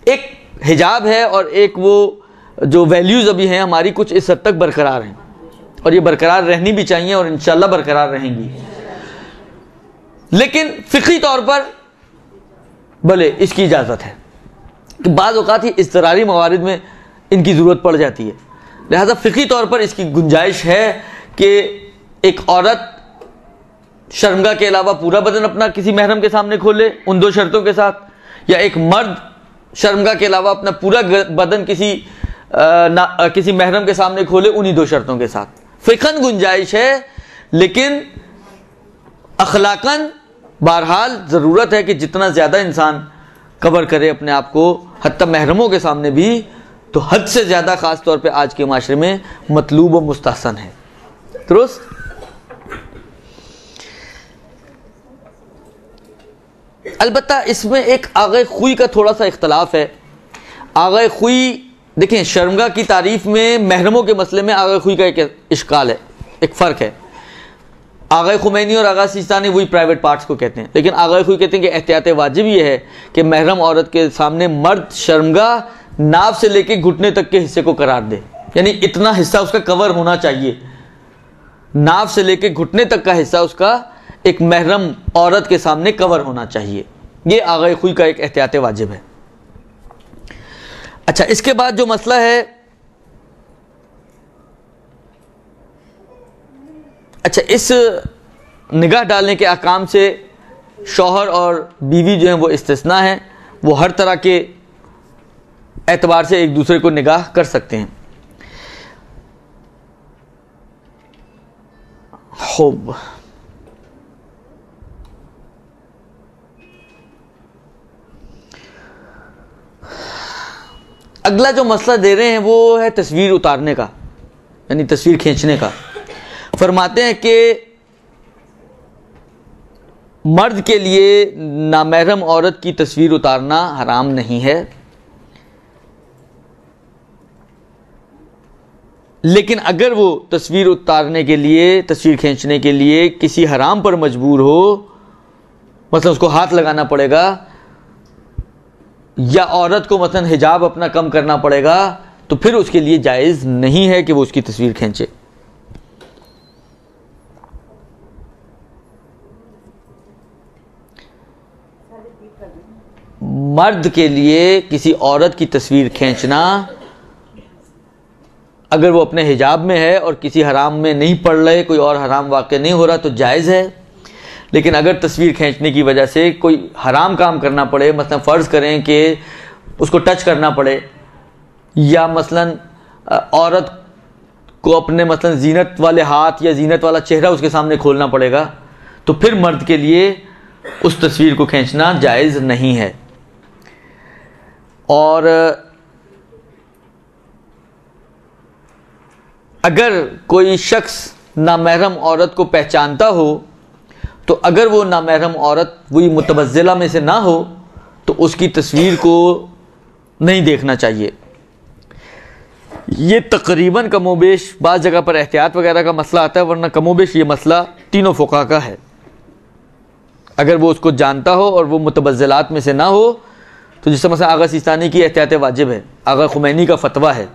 ایک حجاب ہے اور ایک وہ جو ویلیوز ابھی ہیں ہماری کچھ اس حد تک برقرار ہیں، اور یہ برقرار رہنی بھی چاہیے اور انشاءاللہ برقرار رہیں گی. لیکن فقہی طور پر بھلے اس کی اجازت ہے کہ بعض اوقات ہی اضطراری موارد میں ان کی ضرورت پڑ جاتی ہے، لہذا فقہی طور پر اس کی گنجائش ہے کہ ایک عورت شرمگاہ کے علاوہ پورا بدن اپنا کسی محرم کے سامنے کھولے ان دو شرطوں کے ساتھ، یا ایک مرد شرمگاہ کے علاوہ اپنا پورا بدن کسی محرم کے سامنے کھولے انہی دو شرطوں کے ساتھ. فقہاً گنجائش ہے لیکن اخلاقاً بہرحال ضرورت ہے کہ جتنا زیادہ انسان کور کرے اپنے آپ کو، حتی محرموں کے سامنے بھی، تو حد سے زیادہ خاص طور پہ آج کے معاشرے میں مطلوب و مستحسن ہے. درست؟ البتہ اس میں ایک آغائے خوئی کا تھوڑا سا اختلاف ہے. آغائے خوئی دیکھیں، شرمگاہ کی تعریف میں محرموں کے مسئلے میں آغائے خوئی کا ایک اشکال ہے، ایک فرق ہے. آغائے خمینی اور آغا سیستانی وہی پرائیویٹ پارٹس کو کہتے ہیں، لیکن آغائے خوئی کہتے ہیں کہ احتیاط واجب یہ ہے کہ محرم عورت کے سامنے مرد شرمگاہ ناف سے لے کے گھٹنے تک کے حصے کو قرار دے، یعنی اتنا حصہ اس کا کور ہونا چاہیے، ناف سے لے کے گھٹنے تک کا حصہ اس کا ایک محرم عورت کے سامنے کور ہونا چاہیے. یہ آغائے خوئی کا ایک احتیاط واجب ہے. اچھا، اس کے بعد جو مسئلہ ہے، اچھا اس نگاہ ڈالنے کے احکام سے شوہر اور بیوی جو ہیں وہ استثناء ہیں، وہ ہر طرح کے اعتبار سے ایک دوسرے کو نگاہ کر سکتے ہیں. خوب، اگلا جو مسئلہ دے رہے ہیں وہ ہے تصویر اتارنے کا، یعنی تصویر کھینچنے کا. فرماتے ہیں کہ مرد کے لیے نامحرم عورت کی تصویر اتارنا حرام نہیں ہے، لیکن اگر وہ تصویر اتارنے کے لیے، تصویر کھینچنے کے لیے کسی حرام پر مجبور ہو، مثلا اس کو ہاتھ لگانا پڑے گا یا عورت کو مثلا حجاب اپنا کم کرنا پڑے گا، تو پھر اس کے لیے جائز نہیں ہے کہ وہ اس کی تصویر کھینچے. مرد کے لیے کسی عورت کی تصویر کھینچنا، اگر وہ اپنے حجاب میں ہے اور کسی حرام میں نہیں پڑ رہے، کوئی اور حرام واقع نہیں ہو رہا، تو جائز ہے. لیکن اگر تصویر کھینچنے کی وجہ سے کوئی حرام کام کرنا پڑے، مثلا فرض کریں کہ اس کو ٹچ کرنا پڑے، یا مثلا عورت کو اپنے مثلا زینت والے ہاتھ یا زینت والا چہرہ اس کے سامنے کھولنا پڑے گا، تو پھر مرد کے لیے اس تصویر کو کھینچنا جائز نہیں ہے. اور اگر کوئی شخص نامحرم عورت کو پہچانتا ہو، تو اگر وہ نامحرم عورت وہی متبذلہ میں سے نہ ہو تو اس کی تصویر کو نہیں دیکھنا چاہیے. یہ تقریباً کم و بیش بعض جگہ پر احتیاط وغیرہ کا مسئلہ آتا ہے، ورنہ کم و بیش یہ مسئلہ تینوں فقہا کا ہے. اگر وہ اس کو جانتا ہو اور وہ متبذلات میں سے نہ ہو، تو جس طرح مثلا آغا سیستانی کی احتیاط واجب ہے، آغا خمینی کا فتویٰ ہے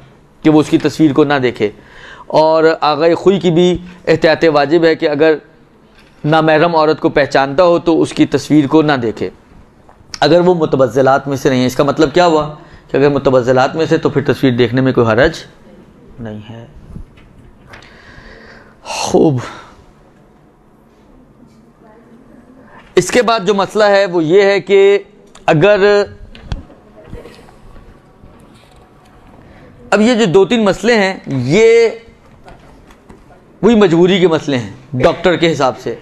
کہ وہ اس کی تصویر کو نہ دیکھے، اور آغا خوئی کی بھی احتیاط واجب ہے کہ اگر نامحرم عورت کو پہچانتا ہو تو اس کی تصویر کو نہ دیکھے اگر وہ متبذلات میں سے نہیں ہے. اس کا مطلب کیا ہوا کہ اگر متبذلات میں سے تو پھر تصویر دیکھنے میں کوئی حرج نہیں ہے. خوب، اس کے بعد جو مسئلہ ہے وہ یہ ہے کہ اگر اب یہ جو 2-3 مسئلے ہیں یہ وہی مجبوری کے مسئلے ہیں ڈاکٹر کے حساب سے.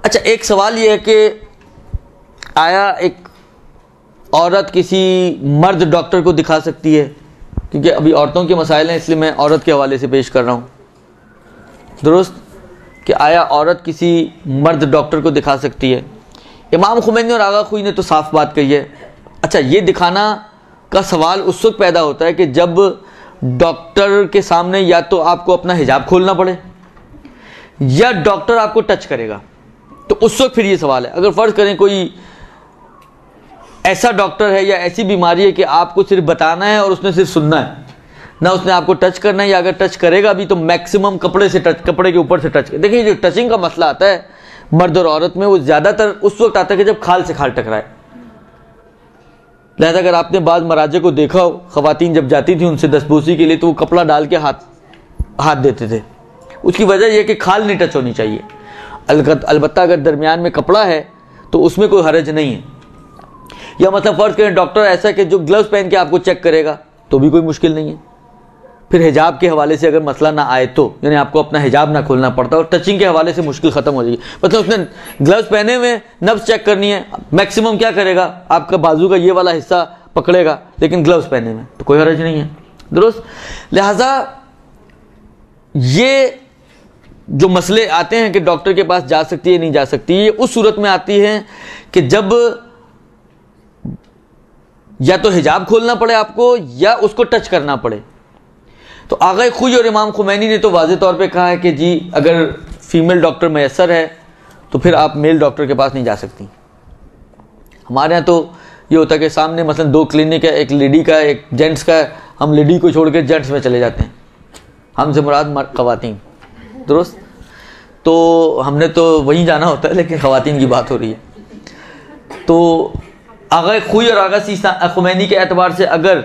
اچھا، ایک سوال یہ ہے کہ آیا ایک عورت کسی مرد ڈاکٹر کو دکھا سکتی ہے؟ کیونکہ ابھی عورتوں کے مسائل ہیں، اس لیے میں عورت کے حوالے سے پیش کر رہا ہوں. درست کہ آیا عورت کسی مرد ڈاکٹر کو دکھا سکتی ہے؟ امام خمینی اور آغا خوئی نے تو صاف بات کہی ہے. اچھا، یہ دکھانا کا سوال اس وقت پیدا ہوتا ہے کہ جب ڈاکٹر کے سامنے یا تو آپ کو اپنا حجاب کھولنا پڑے یا ڈاکٹر آپ کو ٹچ کرے گا، تو اس وقت پھر یہ سوال ہے. اگر فرض کریں کوئی ایسا ڈاکٹر ہے یا ایسی بیماری ہے کہ آپ کو صرف بتانا ہے اور اس نے صرف سننا ہے، نہ اس نے آپ کو ٹچ کرنا ہے، یا اگر ٹچ کرے گا بھی تو میکسیمم کپڑے کے اوپر سے ٹچ. دیکھیں جو ٹچنگ کا مسئلہ آتا ہے مرد اور عورت میں، وہ زیادہ تر اس وقت آتا ہے کہ جب کھال سے کھال ٹکرائے. لہذا اگر آپ نے بعض مراجع کو دیکھا ہو، خواتین جب جاتی تھیں ان سے دستبوسی کے لیے تو وہ کپڑا ڈال کے ہاتھ دیتے تھے. اس کی وجہ یہ کہ کھال نہیں ٹچ ہونی چاہیے. البتہ اگر درمیان میں کپڑا ہے تو اس میں کوئی حرج نہیں ہے. یا مطلب فرض کریں ڈاکٹر ایسا کہ جو گلوز پہن کے آپ کو چیک کرے گا تو بھی کوئی مشکل نہیں ہے. پھر حجاب کے حوالے سے اگر مسئلہ نہ آئے تو، یعنی آپ کو اپنا حجاب نہ کھولنا پڑتا، اور ٹچنگ کے حوالے سے مشکل ختم ہو جائے گی. مطلب اس نے گلوز پہنے ہوئے نبض چیک کرنی ہے، میکسیمم کیا کرے گا، آپ کا بازو کا یہ والا حصہ پکڑے گا، لیکن گلوز پہنے میں تو کوئی حرج نہیں ہے. درست. لہذا یہ جو مسئلے آتے ہیں کہ ڈاکٹر کے پاس جا سکتی ہے نہیں جا سکتی، یہ اس صورت میں آتی ہے کہ جب یا تو حجاب کھولنا پڑے آپ کو یا اس کو ٹچ کرنا پڑے. تو آغا خوئی اور امام خمینی نے تو واضح طور پہ کہا ہے کہ جی اگر فیمیل ڈاکٹر میسر ہے تو پھر آپ میل ڈاکٹر کے پاس نہیں جا سکتی. ہمارے ہاں تو یہ ہوتا ہے کہ سامنے مثلا 2 کلینک ہے، ایک لیڈی کا ہے ایک جینٹس کا ہے، ہم لیڈی کو چھوڑ کے جینٹس میں چلے جاتے ہیں، ہم سے مراد خواتین. درست. تو ہم نے تو وہیں جانا ہوتا ہے، لیکن خواتین کی بات ہو رہی ہے. تو آغا خوئی اور آغا خمینی کے اعتبار سے اگر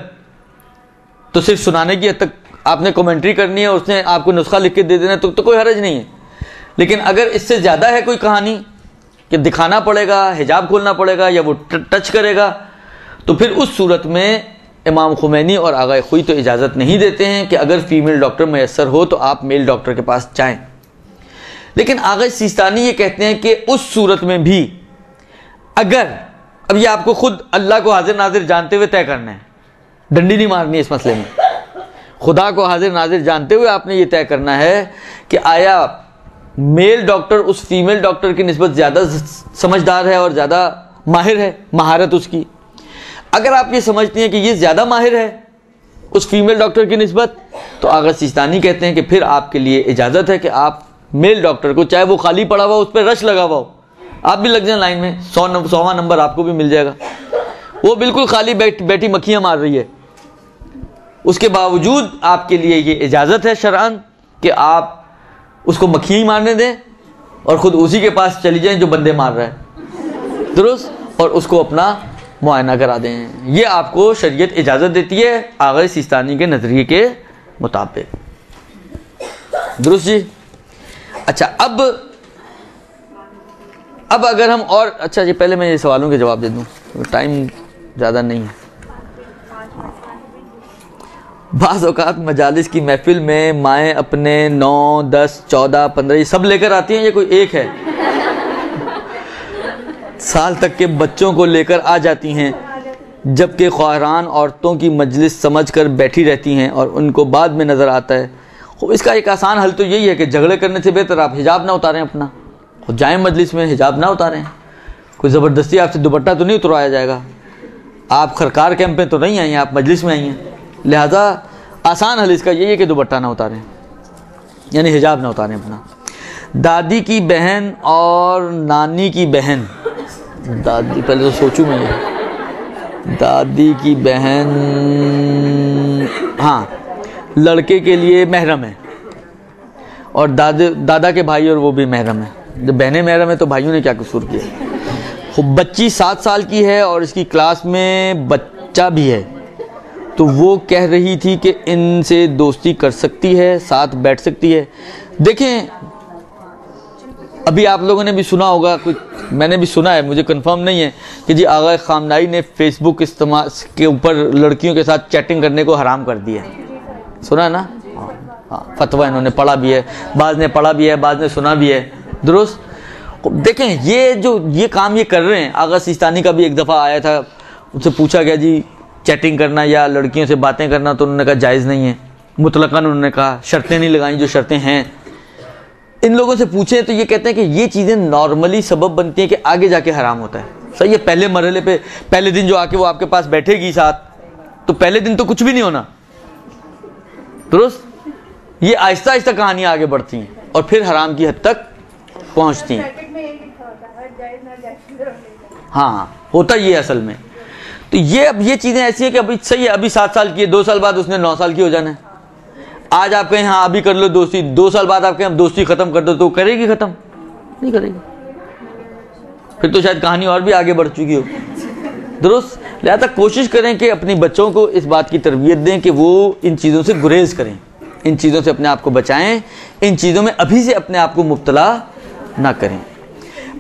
تو صرف سنانے کی حد تک آپ نے کمنٹری کرنی ہے، اس نے آپ کو نسخہ لکھ کے دے دینا تو کوئی حرج نہیں ہے. لیکن اگر اس سے زیادہ ہے کوئی کہانی کہ دکھانا پڑے گا، حجاب کھولنا پڑے گا یا وہ ٹچ کرے گا، تو پھر اس صورت میں امام خمینی اور آغا خوئی تو اجازت نہیں دیتے ہیں کہ اگر فیمیل ڈاکٹر میسر ہو تو آپ میل ڈاکٹر کے پاس جائیں. لیکن آغا سیستانی یہ کہتے ہیں کہ اس صورت میں بھی اگر، اب یہ آپ کو خود اللہ کو حاضر ناظر جانتے ہوئے طے کرنا ہے، ڈنڈی نہیں مارنی ہے اس مسئلے میں، خدا کو حاضر ناظر جانتے ہوئے آپ نے یہ طے کرنا ہے کہ آیا میل ڈاکٹر اس فیمیل ڈاکٹر کی نسبت زیادہ سمجھدار ہے اور زیادہ ماہر ہے، مہارت اس کی. اگر آپ یہ سمجھتی ہیں کہ یہ زیادہ ماہر ہے اس فیمیل ڈاکٹر کی نسبت، تو آغا سیستانی کہتے ہیں کہ پھر آپ کے لیے اجازت ہے کہ آپ میل ڈاکٹر کو، چاہے وہ خالی پڑا ہوا اس پہ رش لگا ہوا ہو، آپ بھی لگ جائیں لائن میں، 100واں نمبر آپ کو بھی مل جائے گا. وہ بالکل خالی بیٹھی مکھیاں مار رہی ہے، اس کے باوجود آپ کے لیے یہ اجازت ہے شرعاً کہ آپ اس کو مکھیاں ہی مارنے دیں اور خود اسی کے پاس چلی جائیں جو بندے مار رہا ہے. درست. اور اس کو اپنا معائنہ کرا دیں. یہ آپ کو شریعت اجازت دیتی ہے آغا سیستانی کے نظریے کے مطابق. درست جی. اچھا اب اگر ہم اور اچھا جی پہلے میں یہ سوالوں کے جواب دے دوں، ٹائم زیادہ نہیں ہے. بعض اوقات مجالس کی محفل میں مائیں اپنے 9 10 14 15 یہ سب لے کر آتی ہیں، یہ کوئی ایک ہے، سال تک کے بچوں کو لے کر آ جاتی ہیں، جبکہ خواہران عورتوں کی مجلس سمجھ کر بیٹھی رہتی ہیں اور ان کو بعد میں نظر آتا ہے. خوب اس کا ایک آسان حل تو یہی ہے کہ جھگڑے کرنے سے بہتر آپ حجاب نہ اتاریں، اپنا خود جائیں مجلس میں، حجاب نہ اتاریں. کوئی زبردستی آپ سے دوپٹہ تو نہیں اتروایا جائے گا، آپ خرکار کیمپ میں تو نہیں آئی ہیں، آپ مجلس میں آئی ہیں. لہذا آسان حل اس کا یہی ہے کہ دوپٹہ نہ اتاریں، یعنی حجاب نہ اتاریں اپنا. دادی کی بہن اور نانی کی بہن، دادی پہلے تو سوچوں میں، دادی کی بہن ہاں لڑکے کے لیے محرم ہے، اور دادا کے بھائی اور وہ بھی محرم ہے. جب بہنیں محرم ہے تو بھائیوں نے کیا قصور کیا؟ بچی 7 سال کی ہے اور اس کی کلاس میں بچہ بھی ہے، تو وہ کہہ رہی تھی کہ ان سے دوستی کر سکتی ہے، ساتھ بیٹھ سکتی ہے. دیکھیں ابھی آپ لوگوں نے بھی سنا ہوگا، میں نے بھی سنا ہے، مجھے کنفرم نہیں ہے کہ جی آغا خامنائی نے فیس بک استعمال کے اوپر لڑکیوں کے ساتھ چیٹنگ کرنے کو حرام کر دیا ہے. سنا ہے نا؟ ہاں فتویٰ انہوں نے پڑھا بھی ہے، بعض نے پڑھا بھی ہے، بعض نے سنا بھی ہے. درست. دیکھیں یہ کام یہ کر رہے ہیں. آغا سیستانی کا بھی ایک دفعہ آیا تھا، ان سے پوچھا گیا جی چیٹنگ کرنا یا لڑکیوں سے باتیں کرنا، تو انہوں نے کہا جائز نہیں ہے، مطلقاً انہوں نے کہا، شرطیں نہیں لگائیں جو شرطیں ہیں. ان لوگوں سے پوچھیں تو یہ کہتے ہیں کہ یہ چیزیں نارملی سبب بنتی ہیں کہ آگے جا کے حرام ہوتا ہے. صحیح ہے، پہلے مرحلے پہ پہلے دن جو آ کے وہ آپ کے پاس بیٹھے گی ساتھ، تو پہلے دن تو کچھ بھی نہیں ہونا. درست. یہ آہستہ آہستہ کہانیاں آگے بڑھتی ہیں اور پھر حرام کی حد تک پہنچتی ہیں. ہاں ہوتا یہ اصل میں. تو اب یہ چیزیں ایسی ہیں کہ ابھی صحیح ہے، ابھی 7 سال کی ہے، 2 سال بعد اس نے 9 سال کی ہو جانا ہے. آج آپ کہیں ہاں ابھی کر لو دوستی، 2 سال بعد آپ کہیں اب دوستی ختم کر دو، تو کرے گی ختم؟ نہیں کرے گی. پھر تو شاید کہانی اور بھی آگے بڑھ چکی ہو. درست. لہذا کوشش کریں کہ اپنی بچوں کو اس بات کی تربیت دیں کہ وہ ان چیزوں سے گریز کریں، ان چیزوں سے اپنے آپ کو بچائیں، ان چیزوں میں ابھی سے اپنے آپ کو مبتلا نہ کریں.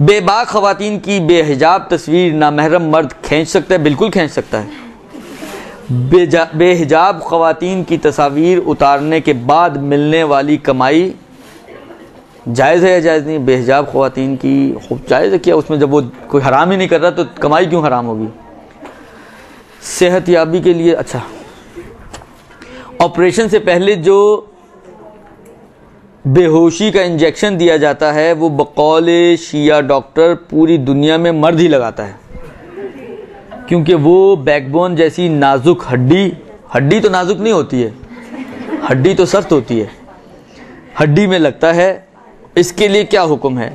بے باک خواتین کی بے حجاب تصویر نامحرم مرد کھینچ سکتا ہے؟ بالکل کھینچ سکتا ہے. بے حجاب خواتین کی تصاویر اتارنے کے بعد ملنے والی کمائی جائز ہے یا جائز نہیں؟ بے حجاب خواتین کی خوب جائز ہے، کیا اس میں جب وہ کوئی حرام ہی نہیں کر رہا تو کمائی کیوں حرام ہوگی؟ صحت یابی کے لیے، اچھا آپریشن سے پہلے جو بے ہوشی کا انجیکشن دیا جاتا ہے وہ بقول شیعہ ڈاکٹر پوری دنیا میں مرد ہی لگاتا ہے، کیونکہ وہ بیک بون جیسی نازک ہڈی تو نازک نہیں ہوتی ہے، ہڈی تو سخت ہوتی ہے، ہڈی میں لگتا ہے۔ اس کے لیے کیا حکم ہے؟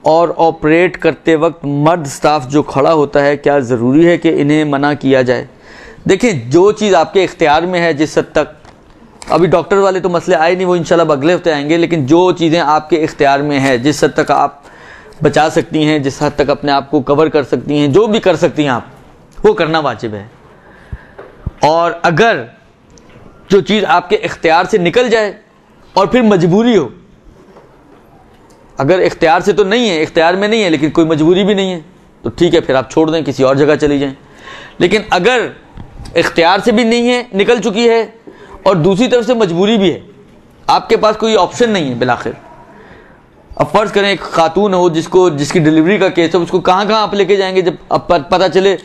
اور آپریٹ کرتے وقت مرد سٹاف جو کھڑا ہوتا ہے کیا ضروری ہے کہ انہیں منع کیا جائے؟ دیکھیں جو چیز آپ کے اختیار میں ہے، جس حد تک ابھی ڈاکٹر والے تو مسئلے آئے نہیں، وہ انشاءاللہ اگلے ہفتے آئیں گے، لیکن جو چیزیں آپ کے اختیار میں ہے، جس حد تک آپ بچا سکتی ہیں، جس حد تک اپنے آپ کو کور کر سکتی ہیں، جو بھی کر سکتی ہیں آپ، وہ کرنا واجب ہے۔ اور اگر جو چیز آپ کے اختیار سے نکل جائے اور پھر مجبوری ہو، اگر اختیار سے تو نہیں ہے، اختیار میں نہیں ہے لیکن کوئی مجبوری بھی نہیں ہے تو ٹھیک ہے، پھر آپ چھوڑ دیں، کسی اور جگہ چلی جائیں۔ لیکن اگر اختیار سے بھی نہیں ہے، نکل چکی ہے، اور دوسری طرف سے مجبوری بھی ہے، آپ کے پاس کوئی آپشن نہیں ہے بالآخر۔ اب فرض کریں ایک خاتون ہو جس کی ڈلیوری کا کیس ہے، اس کو کہاں آپ لے کے جائیں گے؟ جب اب پتہ چلے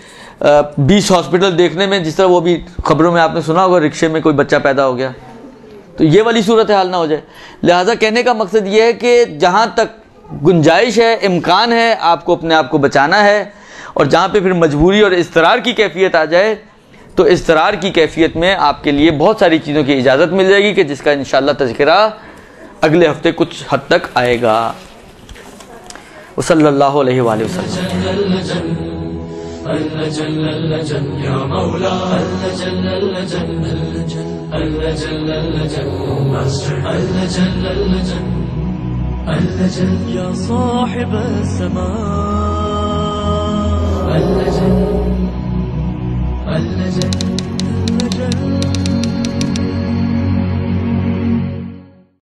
20 ہاسپٹل دیکھنے میں، جس طرح وہ بھی خبروں میں آپ نے سنا ہوگا، رکشے میں کوئی بچہ پیدا ہو گیا، تو یہ والی صورتحال نہ ہو جائے۔ لہٰذا کہنے کا مقصد یہ ہے کہ جہاں تک گنجائش ہے، امکان ہے، آپ کو اپنے آپ کو بچانا ہے، اور جہاں پہ پھر مجبوری اور اضطرار کی کیفیت آ جائے تو اضطرار کی کیفیت میں آپ کے لیے بہت ساری چیزوں کی اجازت مل جائے گی، کہ جس کا انشاءاللہ تذکرہ اگلے ہفتے کچھ حد تک آئے گا۔ وصلی اللہ علیہ وآلہ وسلم۔ يا صاحب السماء